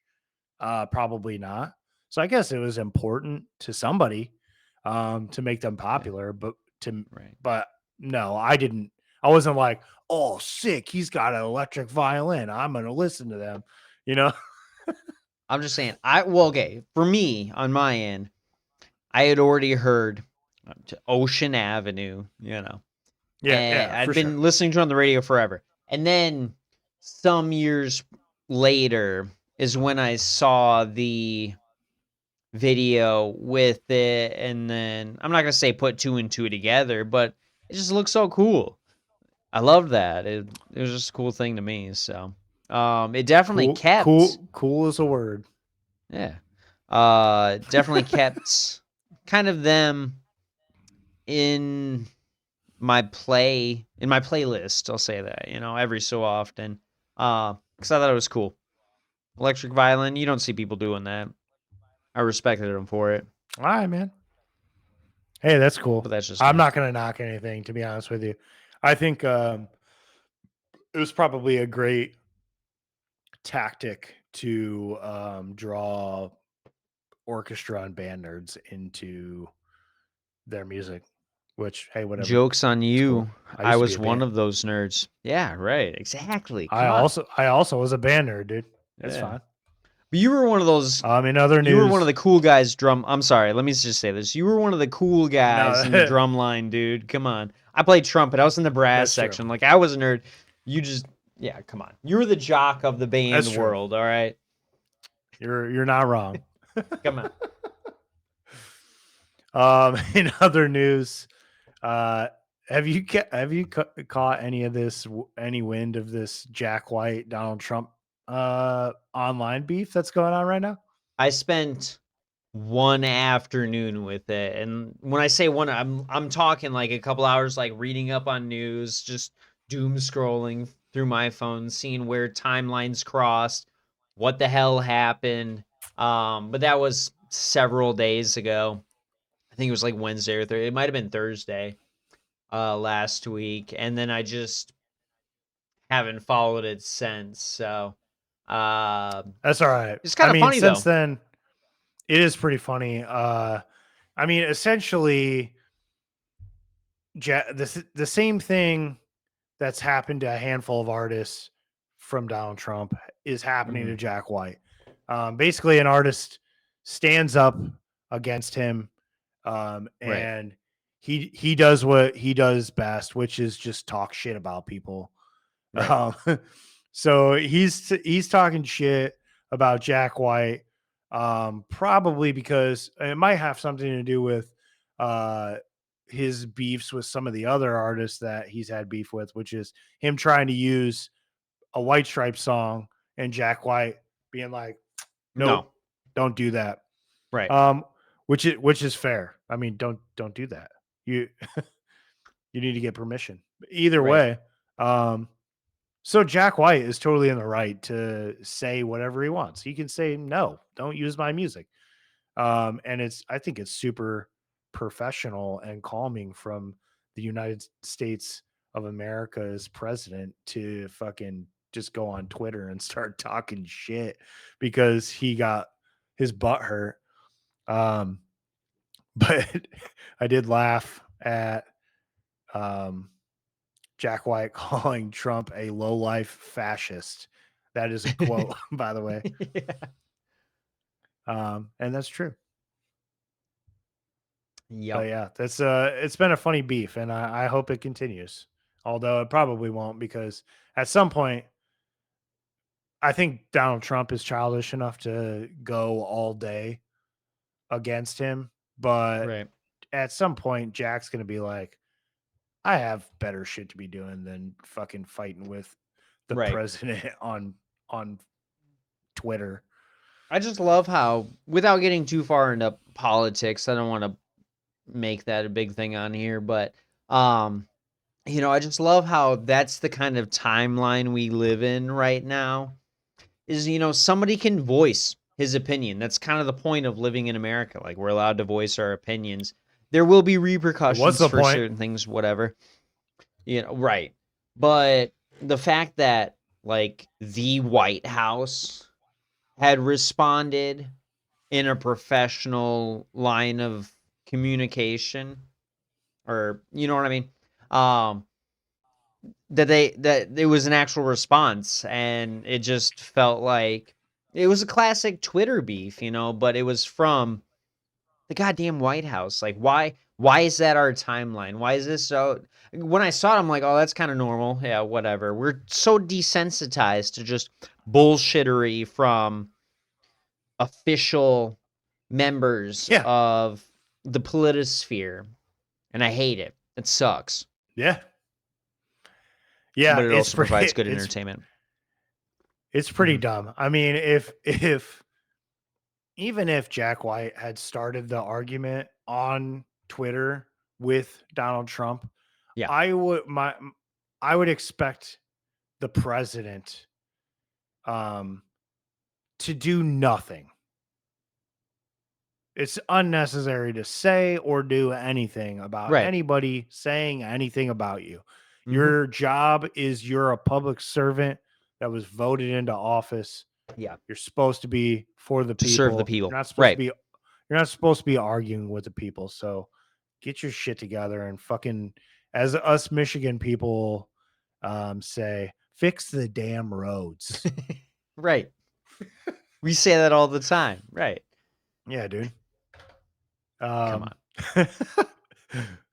Probably not. So I guess it was important to somebody to make them Yeah. popular, to Right. but no, I didn't. I wasn't like, oh, sick. He's got an electric violin. I'm gonna listen to them. You know? I'm just saying, okay, for me on my end, I had already heard to Ocean Avenue, Yeah, and yeah, I'd for sure. been listening to it on the radio forever. And then some years later is when I saw the video with it, and then I'm not gonna say put two and two together, but it just looks so cool. I love that. It was just a cool thing to me. So, it definitely kept, Cool is a word. yeah, definitely kept kind of them in my playlist. I'll say that, every so often. Because I thought it was cool. Electric violin, you don't see people doing that. I respected them for it, All right, man. Hey, that's cool. but that's just I'm me. not gonna knock anything, to be honest with you. I think it was probably a great tactic to draw orchestra and band nerds into their music, which, hey, whatever. Joke's on It's cool. you. I I used to be was a one band. of those nerds. Yeah, right. Exactly. Come on. I also was a band nerd, dude. It's Yeah. fine. But you were one of those. In other You were one of news, the cool guys. I'm sorry. Let me just say this. You were one of the cool guys in the no, drum line, dude. Come on. I played trumpet. I was in the brass that's true. section. Like I was a nerd. You just, yeah. Come on. You were the jock of the band That's true. world. All right. You're not wrong. Come on. In other news, uh, have you caught any of this any wind of this Jack White Donald Trump online beef that's going on right now? I spent one afternoon with it, and when I say one, I'm talking like a couple hours, like reading up on news, just doom scrolling. through my phone, seeing where timelines crossed, what the hell happened. But that was several days ago. I think it was like Wednesday or Thursday. It might have been Thursday last week, and then I just haven't followed it since. So uh, That's all right. it's I kind of mean, funny since though. then, it is pretty funny. I mean, essentially, the same thing that's happened to a handful of artists from Donald Trump is happening Hmm. to Jack White. Basically, an artist stands up against him, Right. and he does what he does best, which is just talk shit about people. Right. Um, so he's talking shit about Jack White, probably because it might have something to do with uh, his beefs with some of the other artists that he's had beef with, which is him trying to use a White Stripe song and Jack White being like, "Nope, No. don't do that." Right. Um, which is fair. I mean, don't do that. You you need to get permission. Either Right. way, um, so Jack White is totally in the right to say whatever he wants. He can say no, don't use my music. And I think it's super professional and calming from the United States of America's president to fucking just go on Twitter and start talking shit because he got his butt hurt. Um, but I did laugh at um, Jack White calling Trump a low life fascist. That is a quote, by the way. Yeah. And that's true. But Yep. yeah, that's it's been a funny beef, and I hope it continues. Although it probably won't, because at some point, I think Donald Trump is childish enough to go all day against him. But Right. at some point, Jack's gonna be like, I have better shit to be doing than fucking fighting with the Right. president on Twitter. I just love how, without getting too far into politics, I don't want to make that a big thing on here, but um, I just love how that's the kind of timeline we live in right now. Is somebody can voice his opinion. That's kind of the point of living in America. Like, we're allowed to voice our opinions. There will be What's repercussions the for point? certain things, whatever. Right. But the fact that, like, the White House had responded in a professional line of communication, or you know what I mean? Um that it was an actual response, and it just felt like it was a classic Twitter beef, but it was from the goddamn White House. Like, why is that our timeline? Why is this so? When I saw it, I'm like, oh, that's kind of normal. Yeah, whatever. We're so desensitized to just bullshittery from official members Yeah, of the politisphere, and I hate it. It sucks, yeah, yeah. but it It's also provides pretty. good entertainment. It's pretty Mhm. dumb. I mean, if even if Jack White had started the argument on Twitter with Donald Trump, Yeah. I would my I would expect the president um to do nothing. It's unnecessary to say or do anything about Right. anybody saying anything about you. Mhm. Your job is you're a public servant that was voted into office. Yeah. You're supposed to be for the To serve the people. people. You're not supposed to Right. be you're not supposed to be arguing with the people. So get your shit together and fucking, as us Michigan people say, fix the damn roads. Right. We say that all the time. Right. Yeah, dude. Come Um on.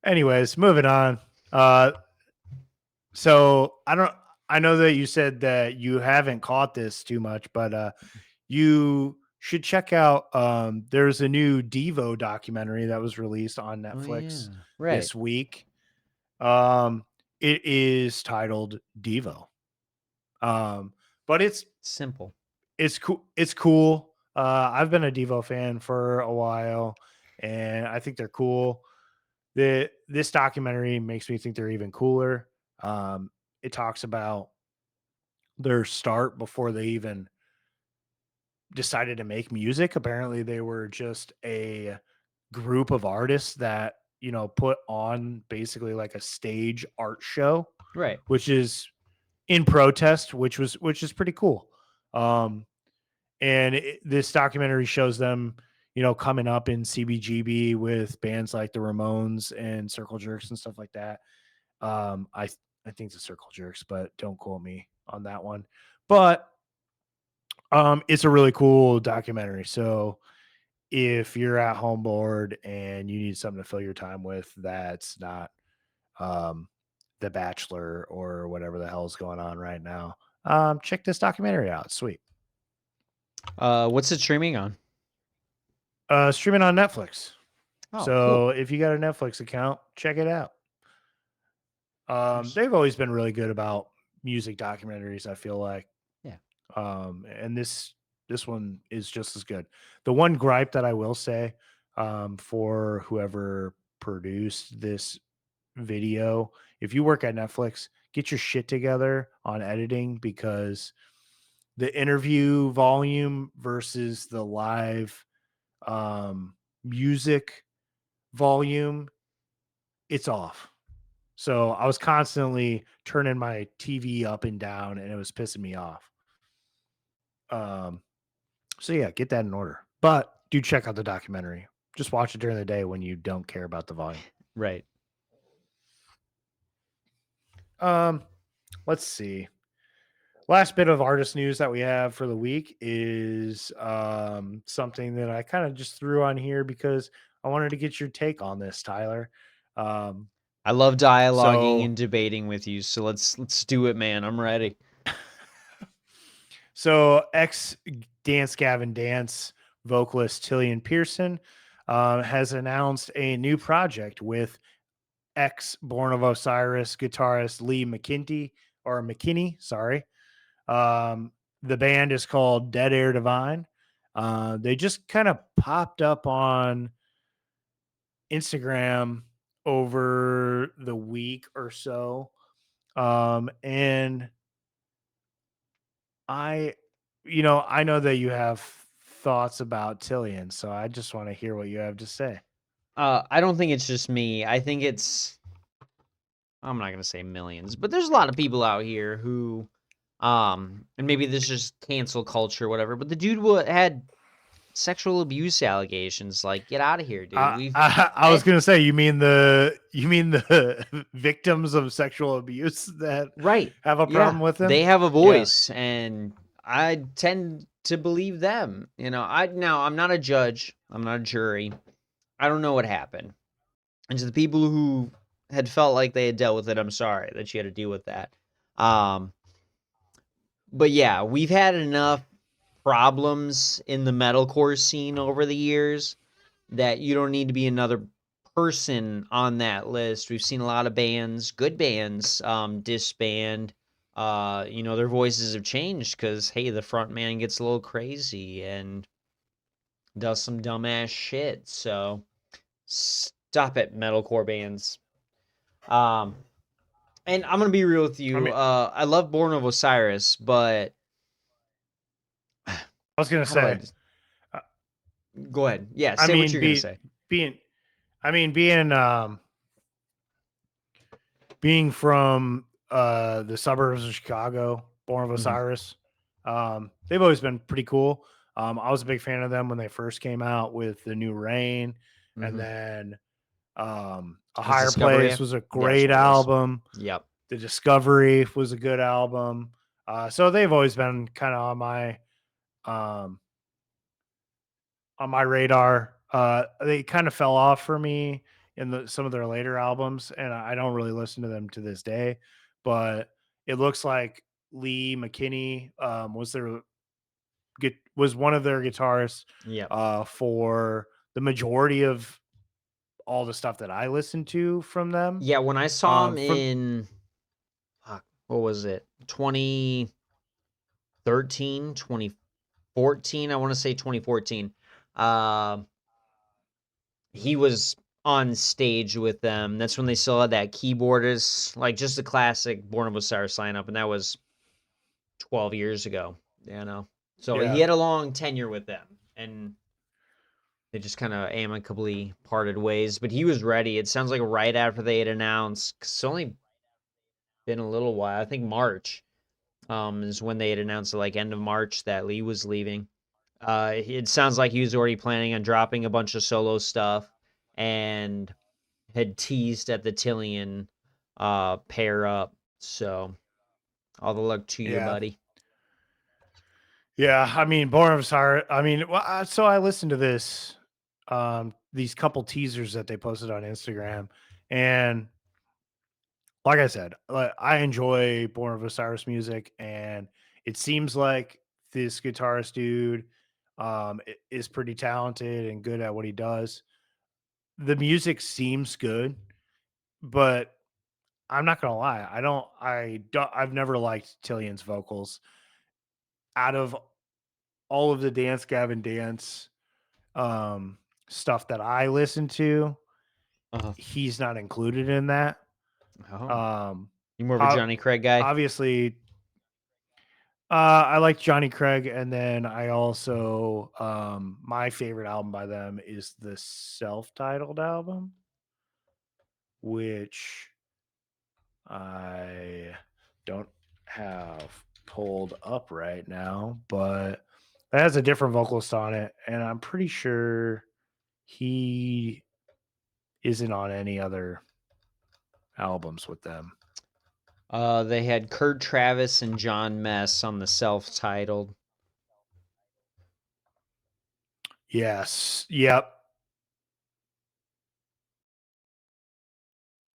anyways, moving on. Uh so I know that you said that you haven't caught this too much, but you should check out there's a new Devo documentary that was released on Oh yeah. Netflix Right. this week. Um it is titled Devo. Um but Simple. it's cool. It's cool. I've been a Devo fan for a while, and I think they're cool. This documentary makes me think they're even cooler. It talks about their start before they even decided to make music. Apparently, they were just a group of artists that, put on basically like a stage art show, Right. which is in protest, which is pretty cool. Um, and this documentary shows them, coming up in CBGB with bands like the Ramones and Circle Jerks and stuff like that. I think it's Circle Jerks, but don't quote me on that one. But it's a really cool documentary. So if you're at home bored and you need something to fill your time with, that's not um, The Bachelor or whatever the hell's going on right now. Check this documentary out. Sweet. What's it streaming on? Streaming on Netflix. Oh, cool. So if you got a Netflix account, check it out. Nice. They've always been really good about music documentaries, I feel like. Yeah. And this one is just as good. The one gripe that I will say, for whoever produced this video, if you work at Netflix, get your shit together on editing, because the interview volume versus the live music volume, it's off. So I was constantly turning my TV up and down, and it was pissing me off. Um, so yeah, get that in order. But do check out the documentary. Just watch it during the day when you don't care about the volume. Right. Um, let's see. Last bit of artist news that we have for the week is something that I kind of just threw on here because I wanted to get your take on this, Tyler. Um, I love dialoguing so and debating with you, so let's do it, man. I'm ready. So ex Dance Gavin Dance vocalist Tillian Pearson has announced a new project with ex Born of Osiris guitarist Lee McKinney. Sorry. The band is called Dead Air Divine. They just kind of popped up on Instagram over the week or so. And I, I know that you have thoughts about Tillian, so I just want to hear what you have to say. I don't think it's just me. I think it's I'm not gonna say millions, but there's a lot of people out here who, and maybe this is just cancel culture, or whatever. But the dude had sexual abuse allegations. Like, get out of here, dude. I was I gonna say, you mean the victims of sexual abuse that right, have a yeah, problem with him? they have a Yeah. voice, and I tend to believe them. I'm not a judge. I'm not a jury. I don't know what happened. And to the people who had felt like they had dealt with it, I'm sorry that you had to deal with that. Um, but yeah, we've had enough problems in the metalcore scene over the years that you don't need to be another person on that list. We've seen a lot of bands, good bands, disband. Their voices have changed because hey, the front man gets a little crazy and does some dumbass shit. So stop it, metalcore bands. Um, and I'm gonna be real with I you. mean, I love Born of Osiris, but I was gonna how do I say, uh, go ahead? Yeah, I say what mean, you're gonna be, say. being, I mean, being from the suburbs of Chicago, Born of Hmm. Osiris, they've always been pretty cool. I was a big fan of them when they first came out with The New Rain, and Hmm. then A Was Higher Discovery? Place was a That's great what it was. album. Yep. The Discovery was a good album. So they've always been kind of um, on my radar. They kind of fell off for me in some of their later albums, and I don't really listen to them to this day. But it looks like Lee McKinney was one of their guitarists Yep. for the majority of all the stuff that I listened to from them. Yeah, when I saw him From in what was it? 2013, 2014, I want to say 2014. Um he was on stage with them. That's when they still had that keyboardist, like just the classic Born of Osiris lineup, and that was 12 years ago, you know. So he Yeah. had a long tenure with them, and they just kind of amicably parted ways. But he was ready. It sounds like right after they had announced, 'cause it's only been a little while. I think March is when they had announced, like end of March, that Lee was leaving. It sounds like he was already planning on dropping a bunch of solo stuff and had teased at the Tillian pair up. So all the luck to you, Yeah. buddy. Yeah. I mean, Born of Osiris. I mean, well, so I listened to these couple teasers that they posted on Instagram. And like I said, I enjoy Born of Osiris music. And it seems like this guitarist dude is pretty talented and good at what he does. The music seems good, but I'm not gonna lie. I've never liked Tillian's vocals. Out of all of the Dance Gavin Dance um, stuff that I listen to, Uh, he's not included in that. oh, Um, you more of a o- Johnny Craig guy? Obviously, I like Johnny Craig, and then I also my favorite album by them is the self-titled album, which I don't have pulled up right now, but it has a different vocalist on it, and I'm pretty sure he isn't on any other albums with them. They had Kurt Travis and John Mess on the self-titled. Yes. Yep.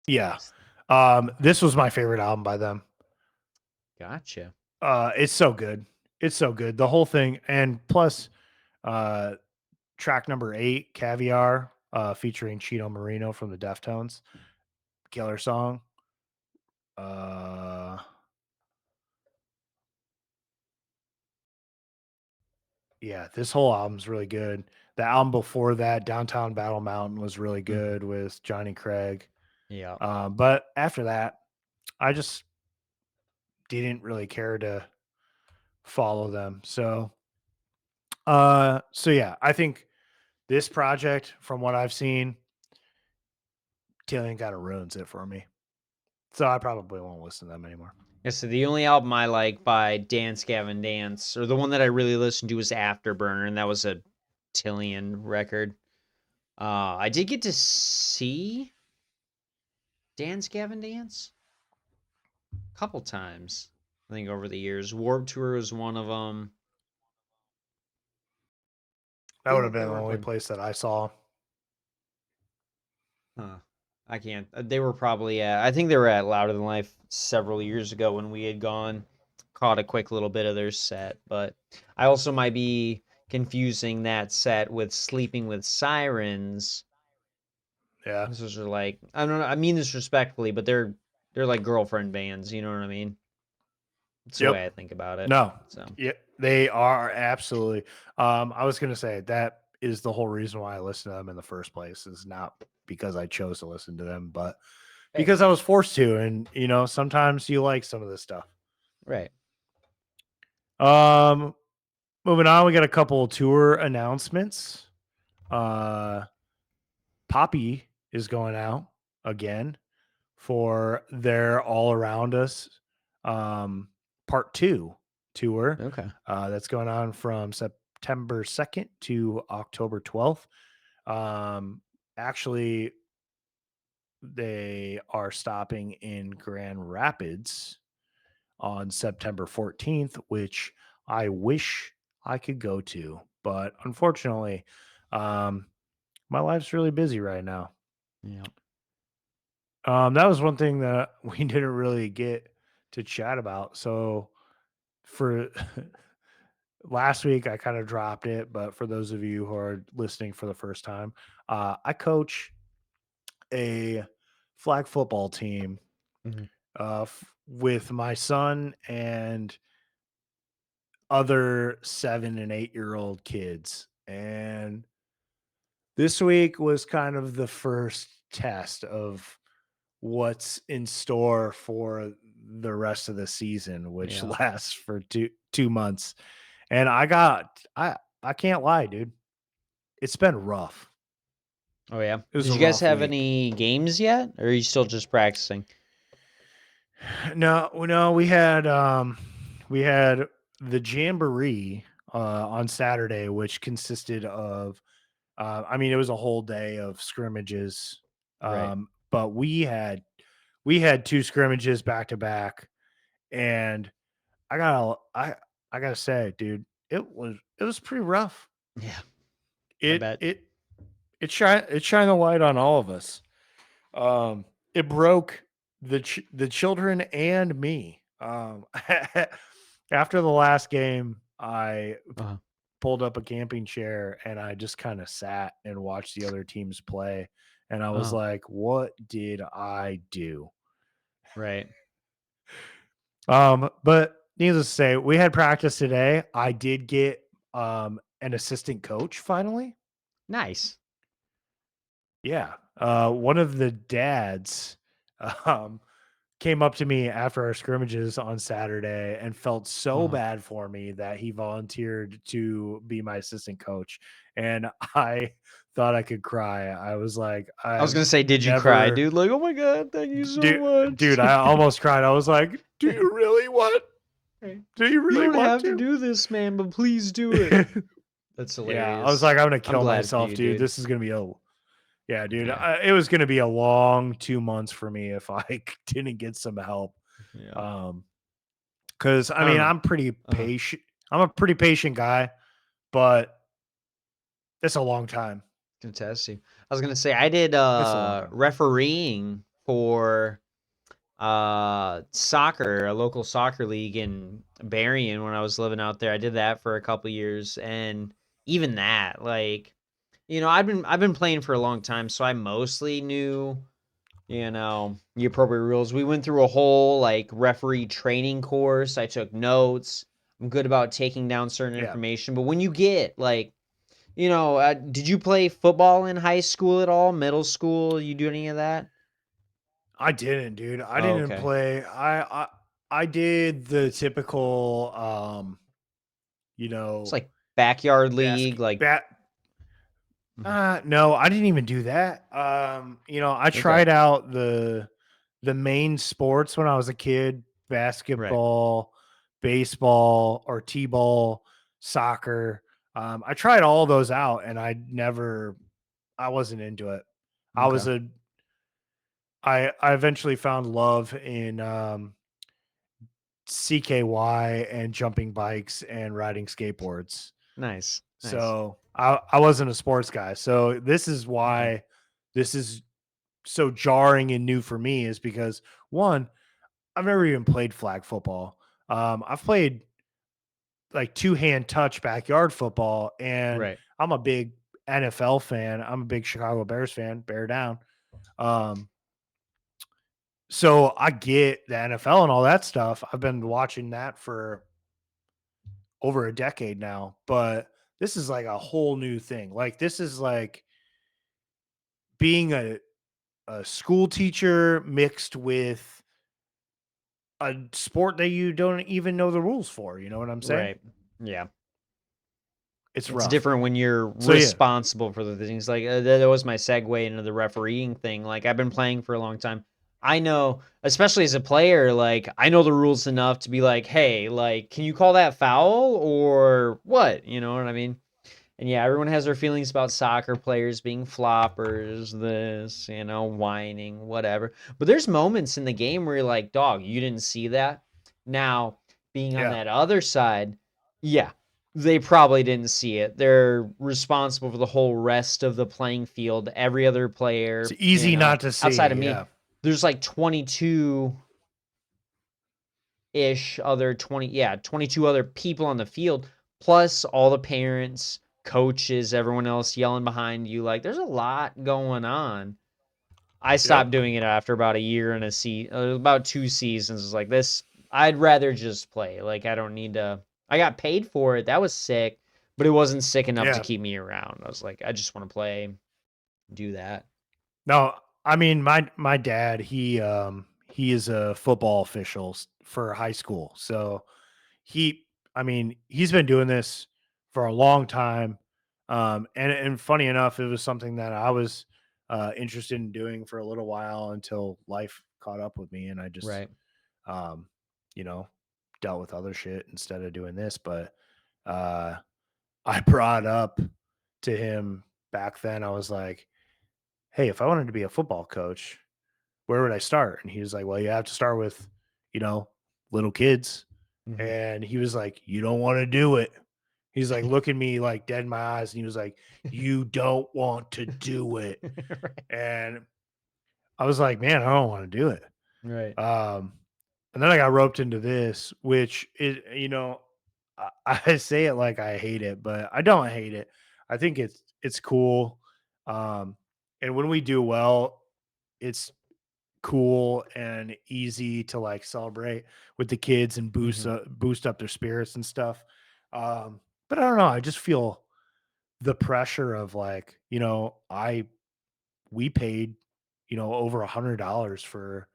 Yeah. This was my favorite album by them. Gotcha. It's so good. It's so good. The whole thing, and plus, uh, track number 8, Caviar, featuring Chino Marino from the Deftones, killer song. Uh, yeah, this whole album's really good. The album before that, Downtown Battle Mountain, was really Mhm. good with Johnny Craig. Yeah. But after that, I just didn't really care to follow them. So yeah, I think this project, from what I've seen, Killian kind of ruins it for me. So I probably won't listen to them anymore. Yeah, so the only album I like by Dance Gavin Dance, or the one that I really listened to, was Afterburner, and that was a Tillian record. I did get to see Dance Gavin Dance a couple times, I think, over the years. Warped Tour was one of them. That would have Forget what been they the were only playing. place that I saw. Huh. I can't. They were probably at, I think they were at Louder Than Life several years ago when we had gone. Caught a quick little bit of their set, but I also might be confusing that set with Sleeping with Sirens. Yeah. Those are like, I don't know, I mean this respectfully, but they're like girlfriend bands, you know what I mean? It's the Yep. way I think about it. No. So, Yeah, they are absolutely. I was gonna say that is the whole reason why I listen to them in the first place, is not because I chose to listen to them, but hey, because I was forced to. And sometimes you like some of this stuff. right. Um, Moving on, we got a couple tour announcements. Uh, Poppy is going out again for their All Around Us Part 2 tour. Okay. That's going on from September 2nd to October 12th. Actually, they are stopping in Grand Rapids on September 14th, which I wish I could go to. But unfortunately, um, my life's really busy right now. Yeah. That was one thing that we didn't really get to chat about. So for last week, I kind of dropped it, but for those of you who are listening for the first time, I coach a flag football team Mhm. with my son and other 7 and 8-year-old kids. And this week was kind of the first test of what's in store for the rest of the season, which Yeah. lasts for 2 months. And I can't lie, dude. It's been rough. Oh yeah. It was Did a you guys rough have week. any games yet, or are you still just practicing? No, we had the jamboree on Saturday, which consisted of I mean, it was a whole day of scrimmages. Right. But we had two scrimmages back to back, and I gotta say, dude, it was pretty rough. Yeah, I It bet. it it shined a light on all of us. It broke the children and me. After the last game, I Uh, pulled up a camping chair and I just kind of sat and watched the other teams play. And I was oh, like, what did I do? right. But needless to say, we had practice today. I did get an assistant coach finally. Nice. Yeah. One of the dads um came up to me after our scrimmages on Saturday and felt so Uh, bad for me that he volunteered to be my assistant coach. And I thought I could cry. I was like, I was I've gonna say, did you cry, never, dude? Like, oh my god, thank you so dude, much. I almost cried. I was like, do you really want, Right. do you You really don't want have to to? do this, man, but please do it. That's Yeah. I was like, hilarious. I'm going to I'm kill glad for myself, you, dude. dude. This is going to be yeah, dude. Yeah. It was going to be a long 2 months for me if I didn't get some help. Yeah. Um, Because I I don't mean, know. I'm pretty Uh, patient. I'm a pretty patient guy, but it's a long time. Can test you. I was gonna say I did It's a long time. refereeing for soccer, a local soccer league in Berrien when I was living out there. I did that for a couple years, and even that, like, I've been playing for a long time, so I mostly knew, the appropriate rules. We went through a whole like referee training course. I took notes. I'm good about taking down certain Yeah, information, but when you get like, did you play football in high school at all? Middle school? You do any of that? I didn't, dude. I Oh, didn't okay. play. I did the typical, you It's know, like backyard league, basket like. bat. Mhm. No, I didn't even do that. I Okay. tried out the main sports when I was a kid: Right. basketball, baseball, or t-ball, soccer. I tried all those out, and I wasn't into it. I Okay. was a I eventually found love in CKY and jumping bikes and riding skateboards. Nice. Nice. So I wasn't a sports guy. So this is Okay. why this is so jarring and new for me, is because one, I've never even played flag football. I've played like two-hand touch backyard football, and Right. I'm a big NFL fan. I'm a big Chicago Bears fan. Bear down. Um, so I get the NFL and all that stuff. I've been watching that for over a decade now, but this is like a whole new thing. Like this is like being a school teacher mixed with a sport that you don't even know the rules for. You know what I'm saying? Right. Yeah. It's It's rough. different when you're So yeah, responsible for the things. Like that was my segue into the refereeing thing. Like I've been playing for a long time. I know, especially as a player, like I know the rules enough to be like, hey, like, can you call that foul or what? You know what I mean? And yeah, everyone has their feelings about soccer players being floppers, this, whining, whatever. But there's moments in the game where you're like, dog, you didn't see that. Now, being on yeah. that other side, yeah, they probably didn't see it. They're responsible for the whole rest of the playing field. Every other It's player, easy not to outside see. of me, Yeah. there's like 22 ish other 20, yeah, 22 other people on the field, plus all the parents, coaches, everyone else yelling behind you. Like there's a lot going on. I Yep. stopped doing it after about a year and about 2 seasons. It's like this, I'd rather just play. Like I don't need to. I got paid for it. That was sick, but it wasn't sick enough to Yeah. keep me around. I was like, I just want to play, do that. No, I mean my dad, he is a football official for high school. So he, I mean, he's been doing this for a long time. And funny enough, it was something that I was interested in doing for a little while until life caught up with me, and I just, Right. um, you know, dealt with other shit instead of doing this. But uh, I brought up to him back then. I was like, "Hey, if I wanted to be a football coach, where would I start?" And he was like, "Well, you have to start with, you know, little kids." Mhm. And he was like, "You don't want to do it." He's like looking me like dead in my eyes, and he was like, "You don't want to do it." Right. And I was like, "Man, I don't want to do it." Right. Um, and then I got roped into this, which is, I say it like I hate it, but I don't hate it. I think it's cool. Um, and when we do well, it's cool and easy to like celebrate with the kids and Mhm. boost up their spirits and stuff. But I don't know. I just feel the pressure of like, I we paid, over $100 for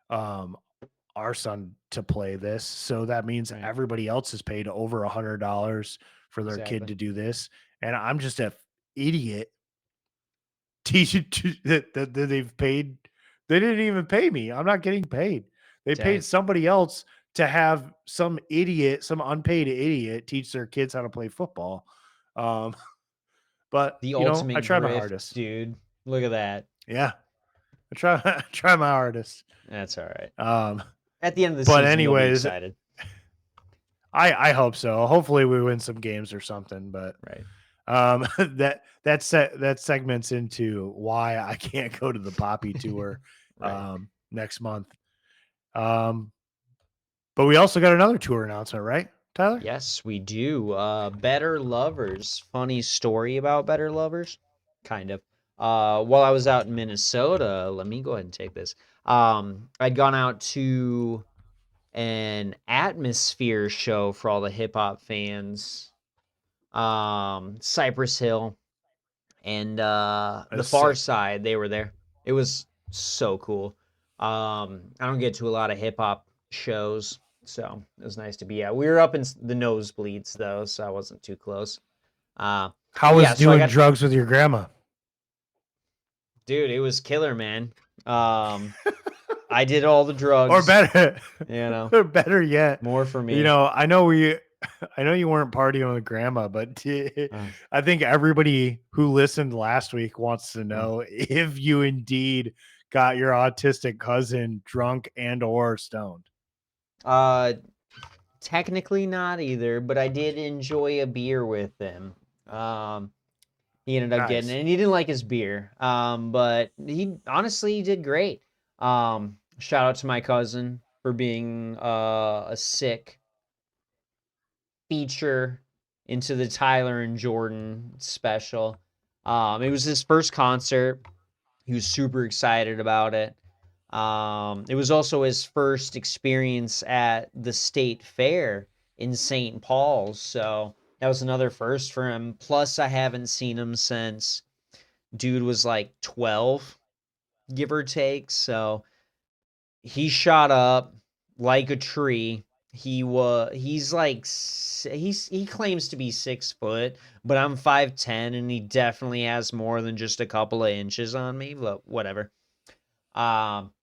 um our son to play this. So that means Right. everybody else has paid over $100 for their kid Exactly. to do this. And I'm just a idiot teaching that they've paid. They didn't even pay me. I'm not getting paid. They paid Dang. somebody else to have some idiot, some unpaid idiot teach their kids how to play football. Um, but The I ultimate try my grift, hardest. dude. Look at that. Yeah. I try I try my hardest. That's all right. Um, At the end of the but season, you'll be anyways, excited. I hope so. Hopefully we win some games or something. But Right. that segments into why I can't go to the Poppy tour Right. next month. Um, but we also got another tour announcement, right, Tyler? Yes, we do. Better Lovers. Funny story about Better Lovers. Kind of. While I was out in Minnesota, let me go ahead and take this. I'd gone out to an Atmosphere show for all the hip hop fans. Cypress Hill and the That's Far sick. Side, they were there. It was so cool. I don't get to a lot of hip hop shows, so it was nice to be out. We were up in the nosebleeds though, so I wasn't too close. Uh, How but yeah, was so I doing got, drugs with your grandma? dude, it was killer, man. Um, I did all the Or drugs, better, you know, or better yet, more for me. I know I know you weren't partying with grandma, but Uh, I think everybody who listened last week wants to uh, know if you indeed got your autistic cousin drunk and or stoned. uh, technically not either, but I did enjoy a beer with him. He ended up getting it, Nice. and he didn't like his beer. But he did great. Shout out to my cousin for being a sick feature into the Tyler and Jordan special. It was his first concert. He was super excited about it. It was also his first experience at the state fair in St. Paul's, so that was another first for him. Plus, I haven't seen him since dude was like 12, give or take. So he shot up like a tree. He claims to be 6 foot, but I'm 5'10", and he definitely has more than just a couple of inches on me. But whatever. Um,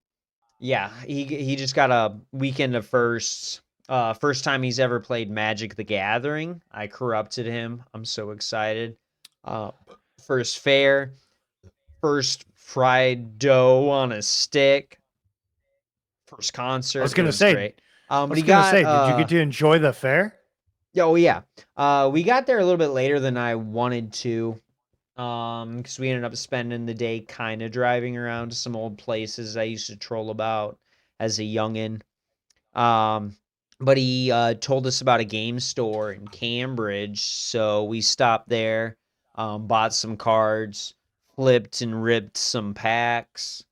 yeah, he just got a weekend of firsts. First time he's ever played Magic the Gathering. I corrupted him. I'm so excited. Uh, First fair, first fried dough on a stick, first I was concert. It gonna was say, great. But he did you get to enjoy the fair? oh yeah, we got there a little bit later than I wanted to. Because we ended up spending the day kind of driving around to some old places I used to troll about as a youngin'. Um, but he told us about a game store in Cambridge, so we stopped there, bought some cards, flipped and ripped some packs.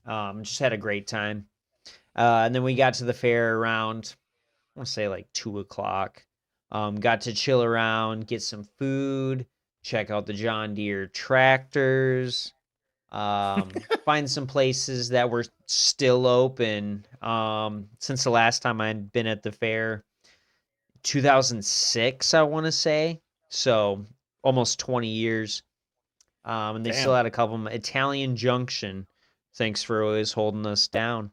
Just had a great time. And then we got to the fair around, I want to say like 2 o'clock. Got to chill around, get some food, check out the John Deere tractors. Find some places that were still open. Since the last time I'd been at the fair, 2006, I want to say. So almost 20 years. And they still Damn. had a couple of them. Italian Junction. Thanks for always holding us down.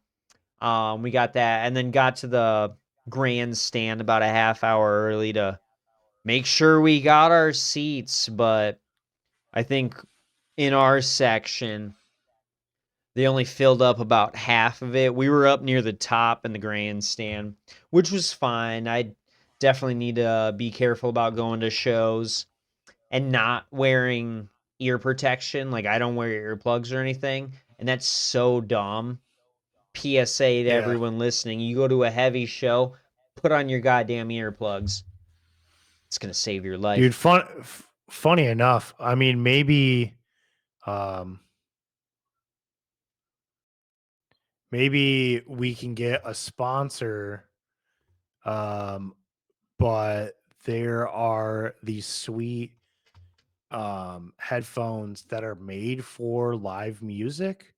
We got that, and then got to the grandstand about a half hour early to make sure we got our seats. But I think in our section, they only filled up about half of it. We were up near the top in the grandstand, which was fine. I definitely need to be careful about going to shows and not wearing ear protection. Like, I don't wear earplugs or anything, and that's so dumb. PSA to Yeah. everyone listening: you go to a heavy show, put on your goddamn earplugs. It's gonna save your life. Dude, funny enough, I mean, um maybe we can get a sponsor, um but there are these sweet headphones that are made for live music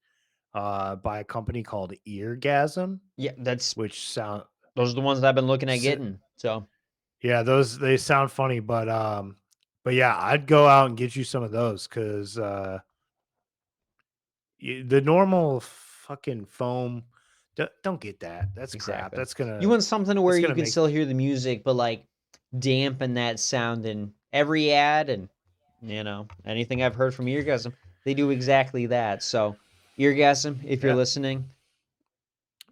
by a company called Eargasm, Yeah, that's which sound those are the ones that I've been looking at s- getting. So yeah, those they sound funny, but yeah, I'd go out and get you some of those because the normal fucking foam, don't get that. That's crap. exactly. You want something where That's you gonna can make still hear the music, but like dampen that sound in every ad, and anything I've heard from Eargasm, they do exactly that. So Eargasm, if you're yeah. listening,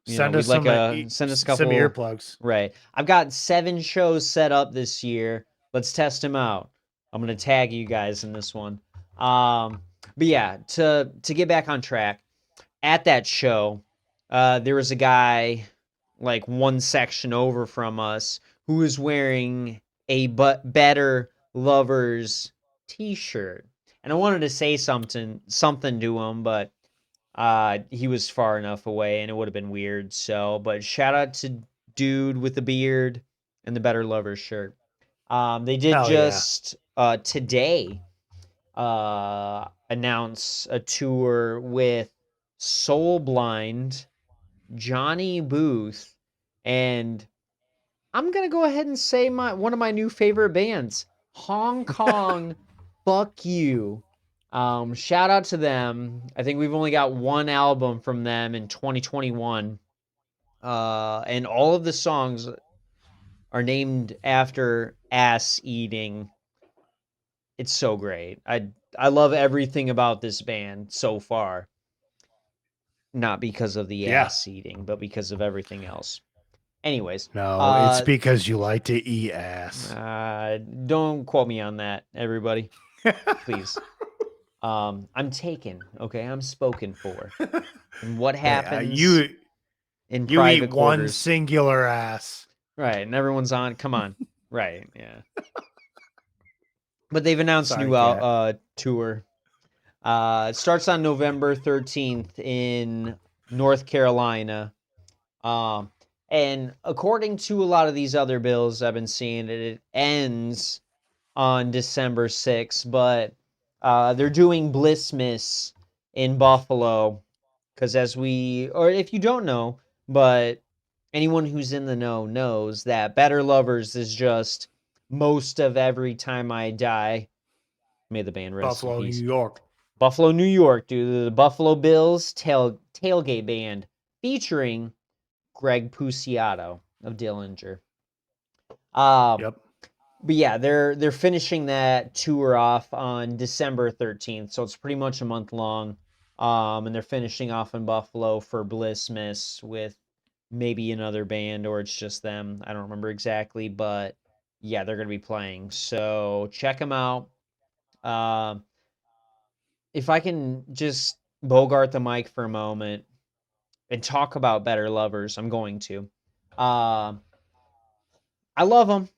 Send we'd us like a send us a some couple. earplugs. Right. I've got 7 shows set up this year. Let's test them out. I'm gonna tag you guys in this one. Um, but yeah, to get back on track, at that show, there was a guy like one section over from us who was wearing a but better lovers t-shirt. And I wanted to say something to him, but he was far enough away and it would have been weird. So, but shout out to dude with the beard and the better lovers shirt. They did Hell yeah. just today announce a tour with Soul Blind, Johnny Booth, and I'm gonna go ahead and say my one of my new favorite bands, Hong Kong. Fuck you. Shout out to them. I think we've only got one album from them in 2021, and all of the songs are named after ass eating. It's so great. I love everything about this band so far. Not because of the Yeah. ass eating, but because of everything else. Anyways, No, it's because you like to eat ass. don't quote me on that, everybody, please. I'm taken, okay? I'm spoken for. And what Hey, happens in you eat private one quarters, singular ass. right? And everyone's on. Come on, right? Yeah. But they've announced Sorry, new cat. tour. It starts on November 13th in North Carolina. Um, and according to a lot of these other bills I've been seeing, it ends on December 6th, but they're doing Blissmas in Buffalo because or if you don't know, but anyone who's in the know knows that Better Lovers is just most of Every Time I Die. May the band rest in Buffalo, New peace. York. Buffalo, New York, dude. The Buffalo Bills tailgate band featuring Greg Puciato of Dillinger. Um, Yep. but yeah, they're finishing that tour off on December 13th, so it's pretty much a month long. And they're finishing off in Buffalo for Blissmas with maybe another band or it's just them. I don't remember exactly, but yeah, they're gonna be playing. So check them out. Um, if I can just bogart the mic for a moment and talk about Better Lovers, I'm going to. Um, I love them.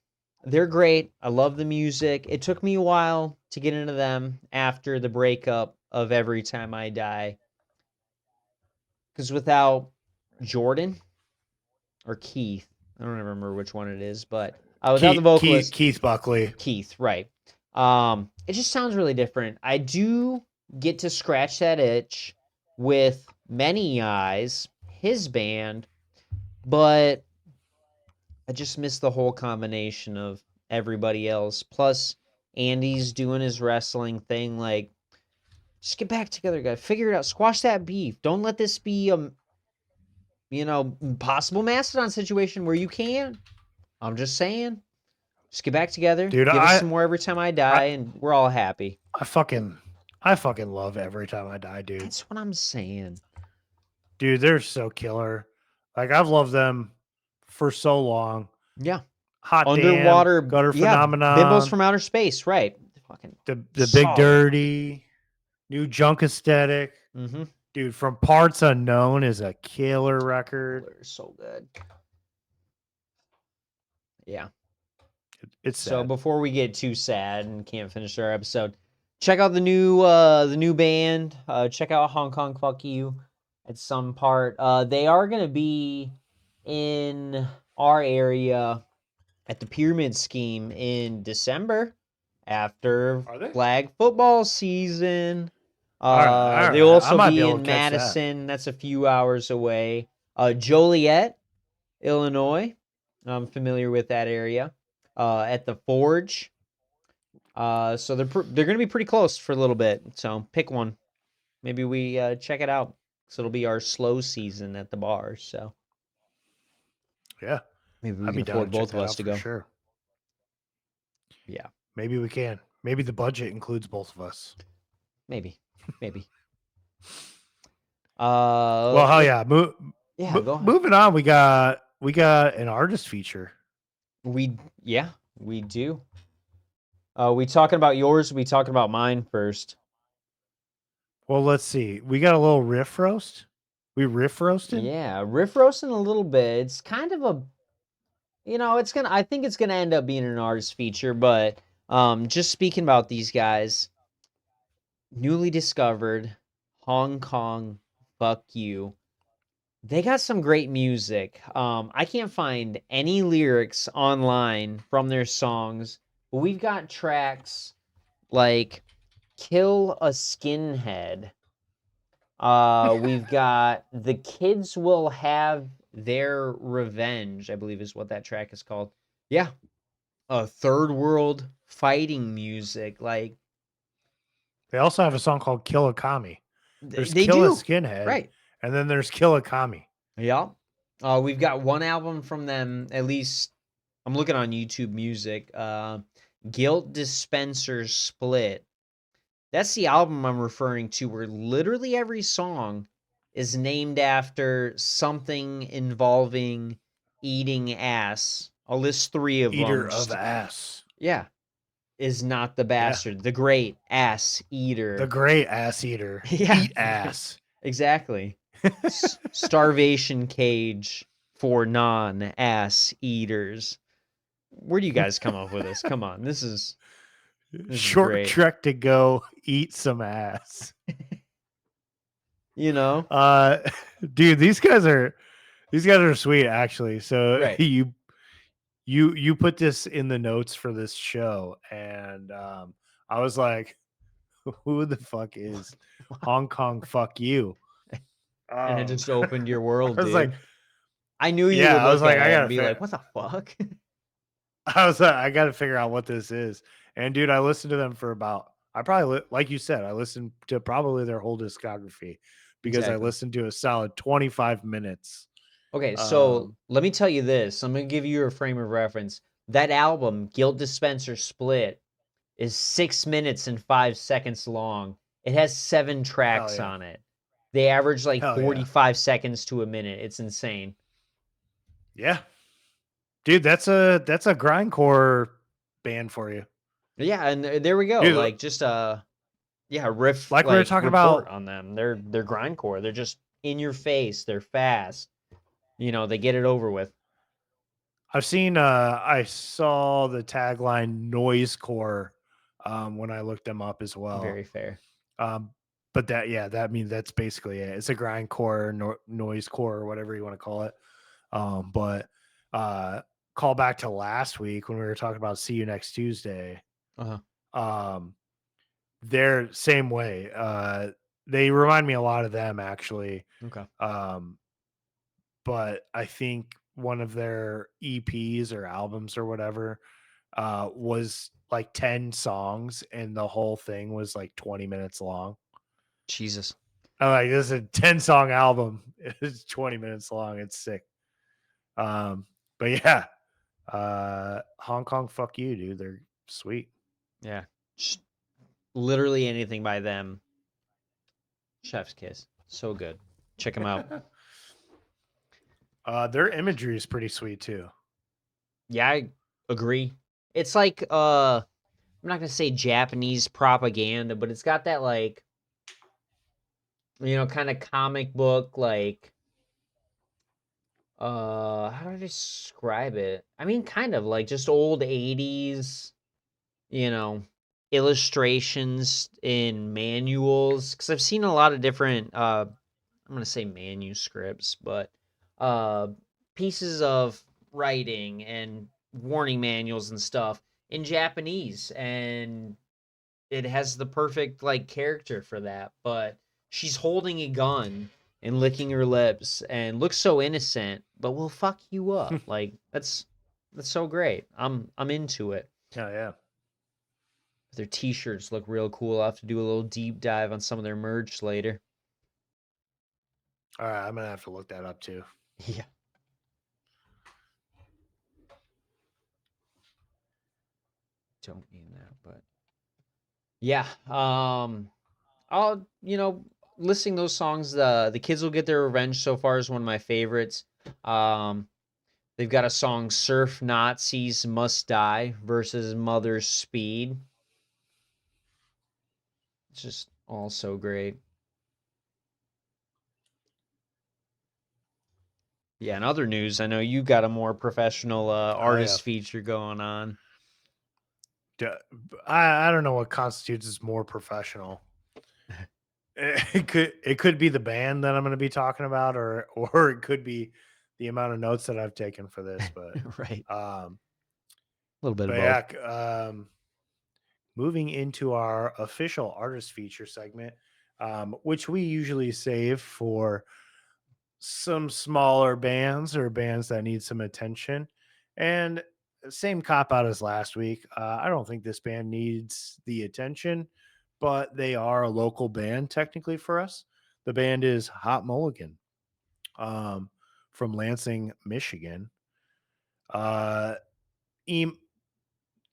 They're great. I love the music. It took me a while to get into them after the breakup of Every Time I Die. Because without Jordan or Keith, I don't remember which one it is, but without the vocalist, Keith Buckley. Keith, right. It just sounds really different. I do get to scratch that itch with Many Eyes, his band, but I just miss the whole combination of everybody else. Plus, Andy's doing his wrestling thing. Like, just get back together, guys. Figure it out. Squash that beef. Don't let this be a, possible Mastodon situation where you can. I'm just saying. Just get back together. Dude, Give us some more Every Time I I Die, and we're all happy. I fucking love Every Time I Die, dude. That's what I'm saying. Dude, they're so killer. Like I've loved them for so long. Yeah. Hot Damn, Underwater. Gutter Yeah. Bimbos Phenomenon, from Outer Space. Right. Fucking the Big solid. Dirty, New Junk Aesthetic. Mm-hmm. Dude, From Parts Unknown is a killer record. They're so good. Yeah. It's So sad. before we get too sad and can't finish our episode, check out the new band. Check out Hong Kong Fuck You at some part. They are gonna be in our area at the Pyramid Scheme in December after Are they? flag football season. All right, all They'll right. I also might be be able in to catch that. Madison. That's a few hours away. Joliet, Illinois. I'm familiar with that area. At the Forge. So they're going to be pretty close for a little bit. So pick one. Maybe we check it out. So it'll be our slow season at the bar. So Yeah, maybe we I'd can be down afford to check both of that us out to for go. sure. Yeah, Maybe we can. Maybe the budget includes both of us. maybe. Well, hell yeah. Yeah, go ahead. Moving on, we got an artist feature. We do. We talking about yours? We talking about mine first? Well, let's see. We got a little riff roast. We riff roasted. Yeah, riff roasting a little bit. It's kind of a, I think it's gonna end up being an artist feature, but just speaking about these guys, newly discovered, Hong Kong, fuck you. They got some great music. I can't find any lyrics online from their songs, but we've got tracks like Kill a Skinhead. We've got The Kids Will Have Their Revenge, I believe is what that track is called. Yeah. Third world fighting music. Like, They also have a song called Kill a Kami. There's they Kill a do. Skinhead, Right. and then there's Kill a Kami. Yeah. We've got one album from them, at least I'm looking on YouTube Music. Guilt Dispenser Split. That's the album I'm referring to, where literally every song is named after something involving eating ass. I'll list three of Eater them. of Ass. Yeah. Is not the Yeah. bastard. The great ass eater. The great ass eater. Yeah. Eat ass. Exactly. Starvation cage for non-ass eaters. Where do you guys come up with this? Come on. This is Short great. trek to go eat some ass. You know? Dude, these guys are sweet actually. So Right. you put this in the notes for this show, and I was like, who the fuck is Hong Kong fuck you? And it just opened your world, I was dude. like, I knew you yeah, would I was look like, at I it gotta and be like, what the fuck? I was like, I gotta figure out what this is. And dude, I listened to them for about, I probably like you said, I listened to probably their whole discography because I Exactly. listened to a solid 25 minutes. Okay, so let me tell you this. I'm going to give you a frame of reference. That album, Guilt Dispenser Split, is 6 minutes and 5 seconds long. It has 7 tracks yeah. on it. They average like Hell 45 seconds to a minute. It's insane. Yeah. Dude, that's a grindcore band for you. Yeah, and there we go. Dude, like just riff like we were talking report about on them. They're grindcore. They're just in your face. They're fast. They get it over with. I've seen I saw the tagline noisecore when I looked them up as well. Very fair. But that means that's basically it. It's a grindcore, noisecore, or whatever you want to call it. But call back to last week when we were talking about See You Next Tuesday. Uh-huh. They're same way. They remind me a lot of them actually. Okay. Um, but I think one of their EPs or albums or whatever was like 10 songs and the whole thing was like 20 minutes long. Jesus. I'm like, this is a 10-song album. It's 20 minutes long. It's sick. But yeah, Hong Kong, fuck you, dude. They're sweet. Yeah. Sh- Literally anything by them. Chef's kiss. So good. Check them out. Their imagery is pretty sweet too. Yeah, I agree. It's like I'm not gonna say Japanese propaganda, but it's got that like kind of comic book like how do I describe it? I mean kind of like just old 80s, you know, illustrations in manuals cuz I've seen a lot of different I'm going to say manuscripts, but uh pieces of writing and warning manuals and stuff in Japanese, and it has the perfect like character for that, but she's holding a gun and licking her lips and looks so innocent, but will fuck you up. Like that's so great. I'm into it. Oh yeah. Their t-shirts look real cool. I'll have to do a little deep dive on some of their merch later. All right, I'm gonna have to look that up too. Yeah. Don't mean that, but yeah. I'll listing those songs, the kids will get their revenge so far is one of my favorites. Um They've got a song Surf Nazis Must Die versus Mother's Speed. It's just all so great. Yeah, in other news, I know you got a more professional Oh yeah. artist feature going on. D- I don't know what constitutes as more professional. It could be the band that I'm going to be talking about, or it could be the amount of notes that I've taken for this. But Right. um, A little bit of but both. yeah, moving into our official artist feature segment, which we usually save for some smaller bands or bands that need some attention. And same cop out as last week. I don't think this band needs the attention, but they are a local band technically for us. The band is Hot Mulligan, um, from Lansing, Michigan. Uh, em-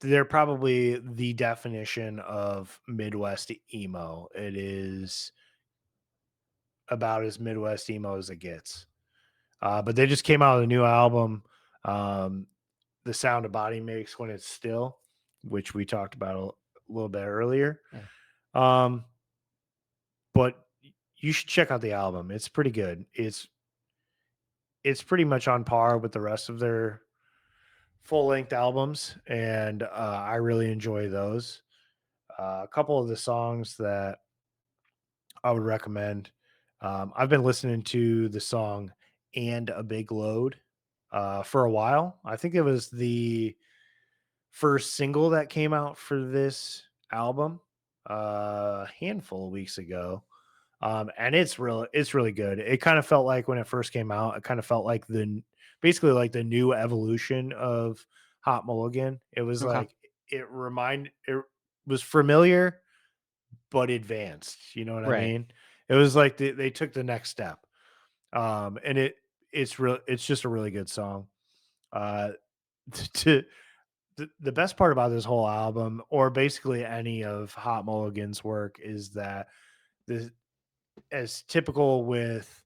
they're probably the definition of Midwest emo. It is about as Midwest emo as it gets. But they just came out with a new album, um, "The Sound a Body Makes When It's Still," which we talked about a little bit earlier. Yeah. Um, but you should check out the album. It's pretty good. It's pretty much on par with the rest of their full length albums, and I really enjoy those. A couple of the songs that I would recommend. I've been listening to the song "And a Big Load" for a while. I think it was the first single that came out for this album a handful of weeks ago. And it's really good. It kind of felt like when it first came out, it kind of felt like basically like the new evolution of Hot Mulligan. It was Okay. like it was familiar but advanced. You know what I Right. mean? It was like they took the next step. And it's just a really good song. Uh, to the best part about this whole album, or basically any of Hot Mulligan's work, is that the as typical with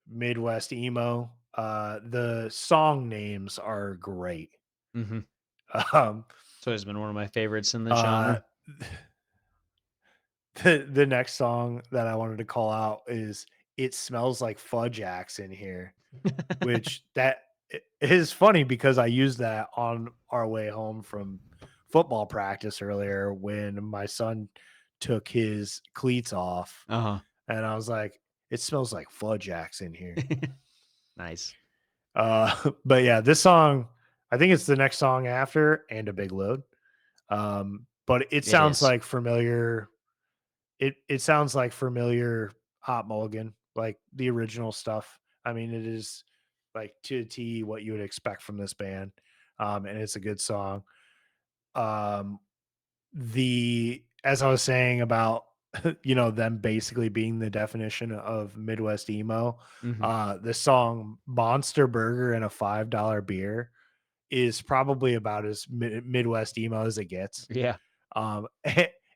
Midwest emo, the song names are great. Mm-hmm. Um, So it's been one of my favorites in the uh, genre. the next song that I wanted to call out is "It Smells Like Fudge Axe in Here," which that is funny because I used that on our way home from football practice earlier when my son took his cleats off, Uh-huh. and I was like, "It smells like fudge axe in here." Nice. But yeah, this song, I think it's the next song after "And a Big Load." But it It sounds is. like familiar. it sounds like familiar Hot Mulligan, like the original stuff. I mean, it is like to the T what you would expect from this band. And it's a good song. Um, the as I was saying about them basically being the definition of Midwest emo, Mhm. the song Monster Burger and a $5 beer is probably about as Midwest emo as it gets. Yeah. Um,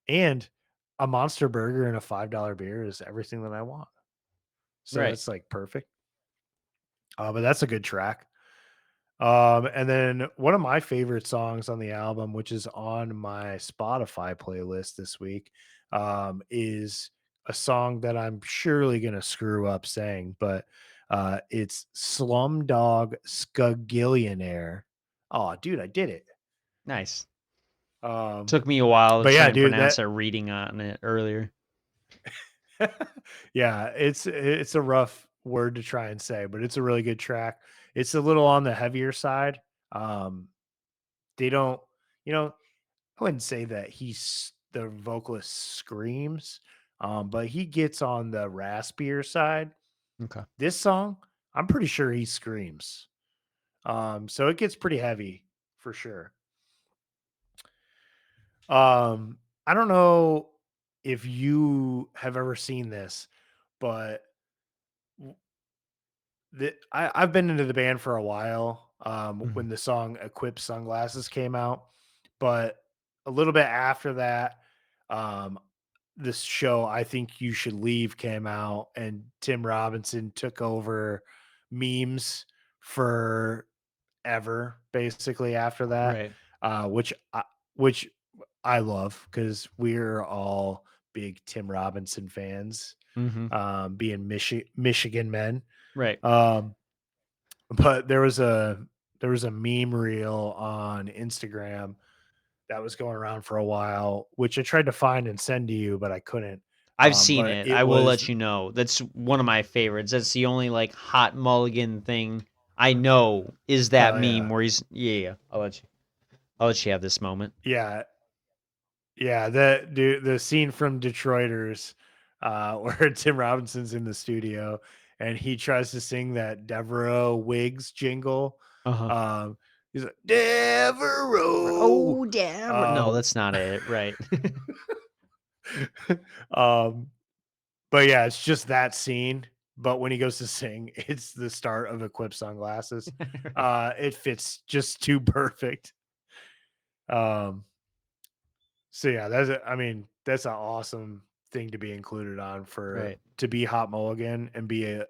and a Monster Burger and a $5 beer is everything that I want. So Right. it's like perfect. But that's a good track. And then one of my favorite songs on the album, which is on my Spotify playlist this week, is a song that I'm surely gonna screw up saying, but it's Slumdog Skugillionaire. Oh, dude, I did it. Nice. Um, Took me a while to but try yeah, and dude, pronounce that a reading on it earlier. yeah, it's a rough word to try and say, but it's a really good track. It's a little on the heavier side. Um, they don't, you know, I wouldn't say that he's the vocalist screams, but he gets on the raspier side. Okay. This song, I'm pretty sure he screams. So it gets pretty heavy for sure. Um, I don't know if you have ever seen this, but I've been into the band for a while. When Mhm. the song "Equip Sunglasses" came out, but a little bit after that, um, this show "I Think You Should Leave" came out, and Tim Robinson took over memes for ever, basically after that, Right. uh, which I, which I love because we're all big Tim Robinson fans, Mhm. being Michigan men. Right. Um, but there was a meme reel on Instagram that was going around for a while, which I tried to find and send to you, but I couldn't. I've seen But it. it I will was let you know. That's one of my favorites. That's the only like hot mulligan thing I know is that hell meme yeah. where he's yeah. I'll let you have this moment. Yeah. Yeah, the scene from Detroiters, where Tim Robinson's in the studio and he tries to sing that Devereaux Wigs jingle. Uh-huh. Um, he's like, Devereaux. Oh, damn. No, Um, that's not it. Right. um, but yeah, it's just that scene. But when he goes to sing, it's the start of Equip Sunglasses. Right. It fits just too perfect. Um, So yeah, I mean, that's an awesome thing to be included on for Right. to be Hot Mulligan and be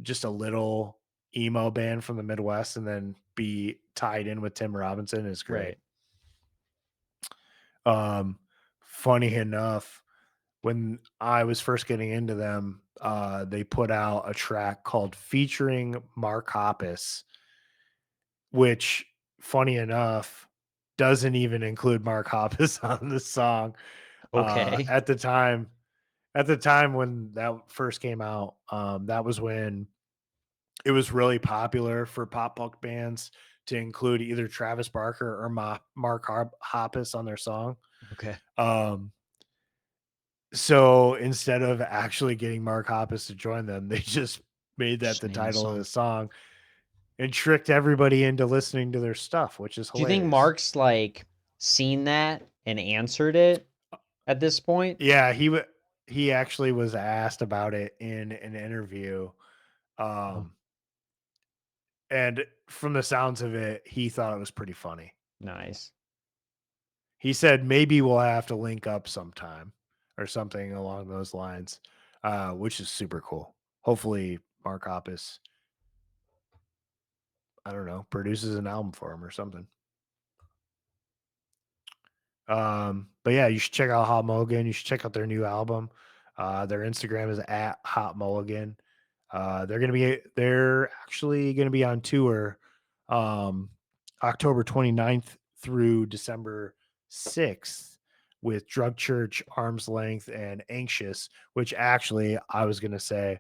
just a little emo band from the Midwest and then be tied in with Tim Robinson is great. Right. Um, Funny enough, when I was first getting into them, they put out a track called featuring Mark Hoppus, which funny enough doesn't even include Mark Hoppus on the song. Uh, Okay. at the time, at the time when that first came out, that was when it was really popular for pop punk bands to include either Travis Barker or Mark Hoppus on their song. Okay. Um, so instead of actually getting Mark Hoppus to join them, they just made that Just the name the title of the song. song and tricked everybody into listening to their stuff, which is Do you think hilarious. Mark's like seen that and answered it at this point? Yeah, he actually was asked about it in an interview. Oh, Um, And from the sounds of it, he thought it was pretty funny. nice. He said maybe we'll have to link up sometime or something along those lines, which is super cool. Hopefully, Mark Hoppus, I don't know, produces an album for him or something. But yeah, you should check out Hot Mulligan. You should check out their new album. Their Instagram is at Hot Mulligan. They're actually gonna be on tour um October 29th through December 6th with Drug Church, Arms Length, and Anxious, which actually I was gonna say,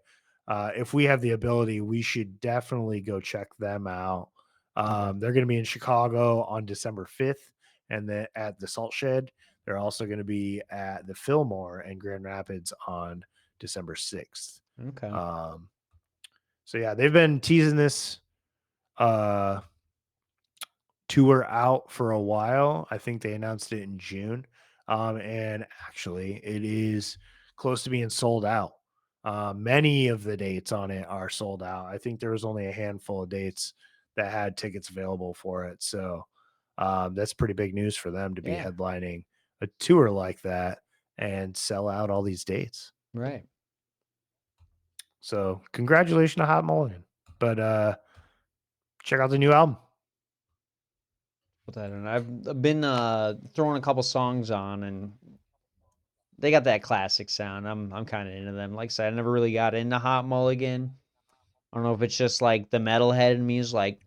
if we have the ability, we should definitely go check them out. Okay. They're gonna be in Chicago on December 5th and then at the Salt Shed. They're also going to be at the Fillmore in Grand Rapids on December 6th. Okay. Um, so yeah, they've been teasing this uh, tour out for a while. I think they announced it in June. And actually, it is close to being sold out. Many of the dates on it are sold out. I think there was only a handful of dates that had tickets available for it. So that's pretty big news for them to be Yeah. headlining a tour like that and sell out all these dates. Right. So congratulations to Hot Mulligan. But check out the new album. Put that in. I've been throwing a couple songs on, and they got that classic sound. I'm kind of into them. Like I said, I never really got into Hot Mulligan. I don't know if it's just like the metalhead in me is like,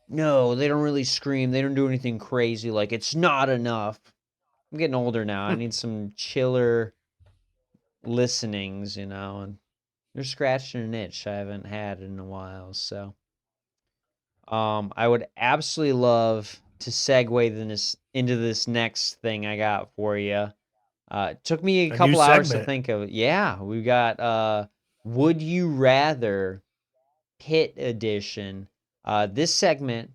no, they don't really scream. They don't do anything crazy. Like it's not enough. I'm getting older now. I need some chiller listenings, and they're scratching an itch I haven't had in a while. So, I would absolutely love to segue into this next thing I got for you. It took me a A new couple hours to segment. think of it. Yeah, we got Would You Rather Pit Edition. This segment,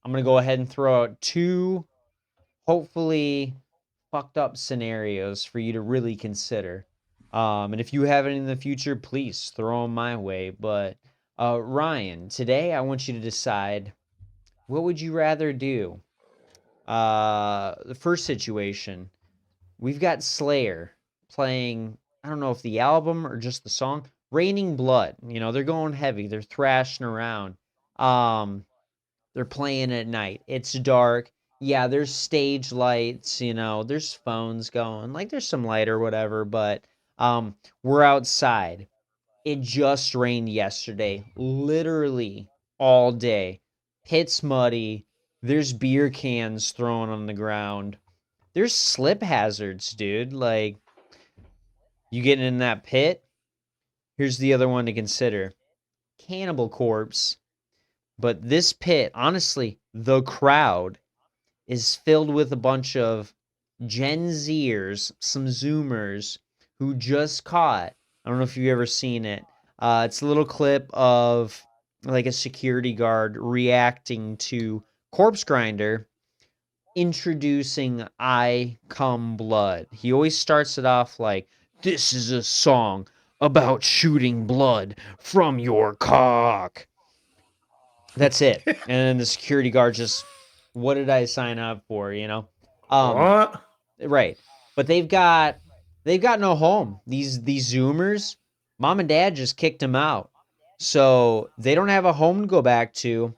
I'm gonna go ahead and throw out two hopefully fucked up scenarios for you to really consider. And if you have any in the future, please throw them my way. But Ryan, today I want you to decide, what would you rather do? The first situation, we've got Slayer playing, I don't know if the album or just the song, Raining Blood. They're going heavy, they're thrashing around. Um, they're playing at night. It's dark. Yeah, there's stage lights, there's phones going. Like there's some light or whatever, but we're outside. It just rained yesterday, literally all day. Pit's muddy. There's beer cans thrown on the ground. There's slip hazards, dude. Like, you getting in that pit? Here's the other one to consider. Cannibal Corpse. But this pit, honestly, the crowd is filled with a bunch of Gen Zers, some Zoomers who just caught. I don't know if you've ever seen it. It's a little clip of like a security guard reacting to Corpse Grinder introducing I Come Blood. He always starts it off like, "This is a song about shooting blood from your cock." That's it. And then the security guard just, what did I sign up for? Um, What? right. But they've got no home. These Zoomers, mom and dad just kicked them out. So they don't have a home to go back to,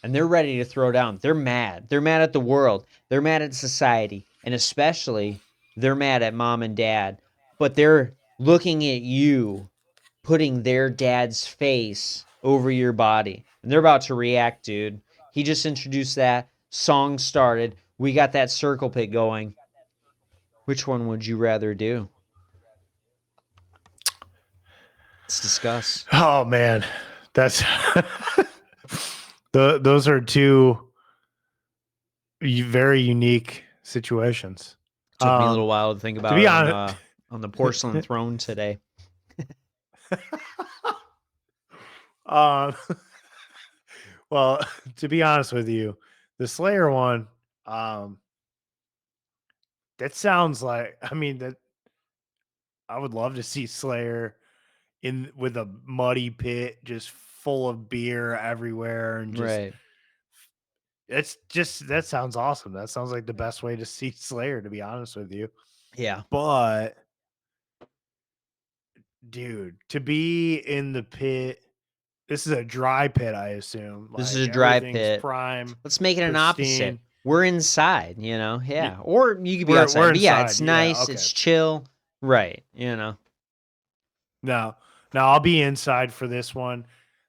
and they're ready to throw down. They're mad. They're mad at the world. They're mad at society, and especially they're mad at mom and dad. But they're looking at you putting their dad's face over your body. And they're about to react, dude. He just introduced that. Song started. We got that circle pit going. Which one would you rather do? Let's discuss. Oh man, that's those are two very unique situations. Took me a little while to think To about be it honest, on the porcelain throne today. um, well, to be honest with you, the Slayer one, um, that sounds like. I mean, that I would love to see Slayer in with a muddy pit, just full of beer everywhere, and just Right. it's just that sounds awesome. That sounds like the best way to see Slayer, to be honest with you. Yeah. But dude, to be in the pit, this is a dry pit, I assume. This is Like a dry everything's pit. prime, Let's make it an opposite. pristine. We're inside. Y- Yeah. Or you could be We're outside. But yeah, inside. it's Yeah, nice, okay. it's chill. Right. No, no, I'll be inside for this one.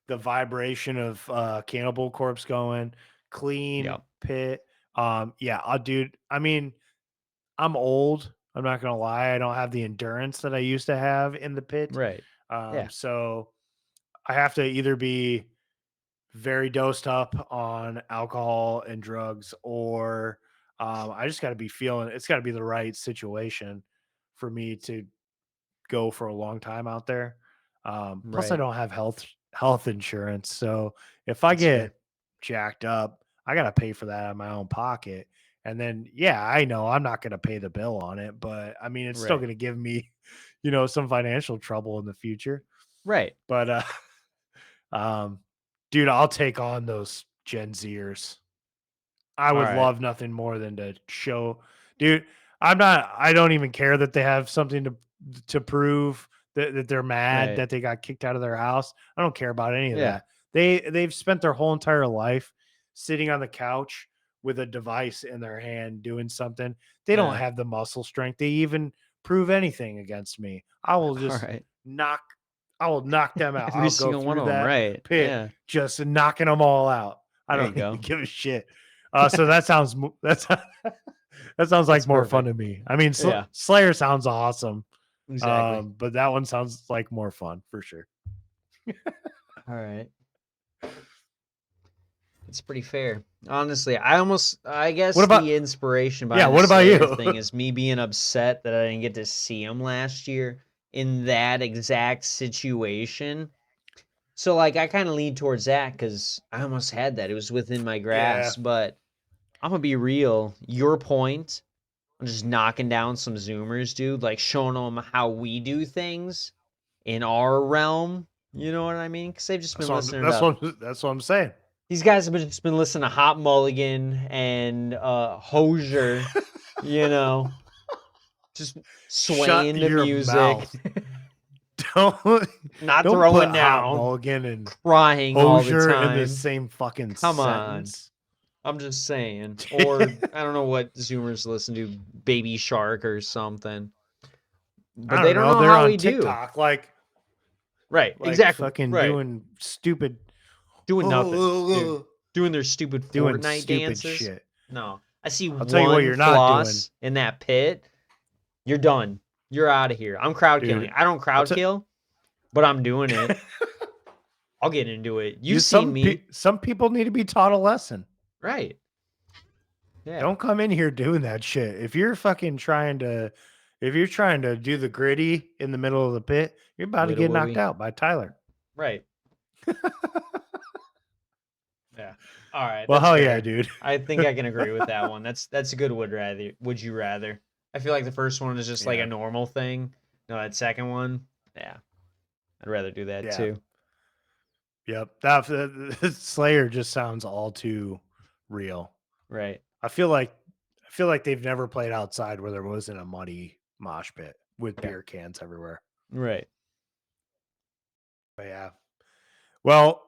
The vibration of Cannibal Corpse going, clean Yep. pit. Yeah, I'll dude. I mean, I'm old. I'm not gonna lie. I don't have the endurance that I used to have in the pit. Right. Yeah. So I have to either be very dosed up on alcohol and drugs, or I just got to be feeling it's got to be the right situation for me to go for a long time out there. Plus, I Right. don't have health insurance, so if I That's get fair. jacked up, I got to pay for that out of my own pocket. And then, yeah, I know I'm not going to pay the bill on it, but I mean, it's still Right. going to give me, some financial trouble in the future. Right. But, um, dude, I'll take on those Gen Zers. I All would right. love nothing more than to show, dude. I don't even care that they have something to prove that they're mad Right. that they got kicked out of their house. I don't care about any of Yeah. that. They've spent their whole entire life sitting on the couch with a device in their hand doing something. They don't Yeah. have the muscle strength. They even prove anything against me. I will All just right. knock I will knock them out. Every I'll go single one through of them. that Right. pit Yeah. just knocking them all out. I There you don't even go. give a shit. So that sounds that sounds That's like more fun perfect. to me. I mean, Yeah. Slayer sounds awesome, Exactly. but that one sounds like more fun for sure. All right. It's pretty fair. Honestly, I What guess about the inspiration yeah? behind the What about Slayer you? thing is me being upset that I didn't get to see him last year in that exact situation. So, like, I kind of lean towards that because I almost had that. It was within my Yeah, grasp. But I'm going to be real. Your point on just knocking down some Zoomers, dude, like showing them how we do things in our realm. You know what I mean? Because they've just been listening to that's what I'm saying. these guys have just been listening to Hot Mulligan and Hosier, you know, just Shut swaying to your music, mouth. Don't not don't put throwing Hot down, Mulligan and crying all the Hosier in the time. same fucking Come on. sentence. I'm just saying. Or I don't know what Zoomers listen to, Baby Shark or something. But I they don't don't know. know They're how on we do. TikTok, like Right, like exactly. fucking Right. doing stupid, Doing nothing, dude. Doing their stupid doing Fortnite stupid dances. shit. No. I see I'll tell you what, one you're not doing, floss in that pit. You're done. You're out of here. I'm crowd killing. dude. I don't I'll crowd tell kill, but I'm doing it. I'll get into it. you. You've seen me. Some people need to be taught a lesson. Right. Yeah. Don't come in here doing that shit. If you're trying to do the gritty in the middle of the pit, you're about to Little get knocked Willie. out by Tyler. Right. Yeah. All right. Well, That's hell yeah, fair. dude. I think I can agree with that one. That's a good would you rather. I feel like the first one is just like a Yeah, normal thing. No, that second one, yeah. I'd rather do that yeah, too. yep. That Slayer just sounds all too real. Right. I feel like they've never played outside where there wasn't a muddy mosh pit with Yeah. beer cans everywhere. Right. But yeah. Well,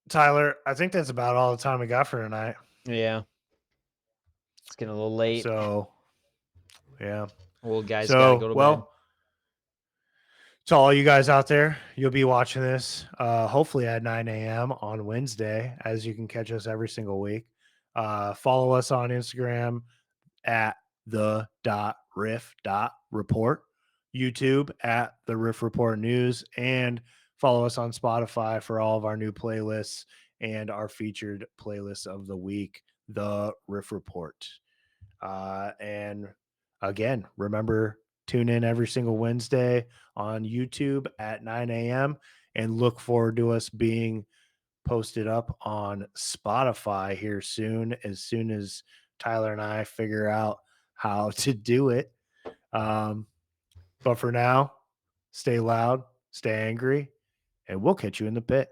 Tyler, I think that's about all the time we got for tonight. Yeah. It's getting a little late. So, yeah. Old guys got to go So, to bed. well, to all you guys out there, you'll be watching this hopefully at 9 a.m. on Wednesday, as you can catch us every single week. Follow us on Instagram at the.riff.report, YouTube at the Riff Report News, and follow us on Spotify for all of our new playlists and our featured playlist of the week, the Riff Report. And again, remember, tune in every single Wednesday on YouTube at 9 a.m. and look forward to us being posted up on Spotify here soon as Tyler and I figure out how to do it. But for now, stay loud, stay angry, and we'll catch you in the pit.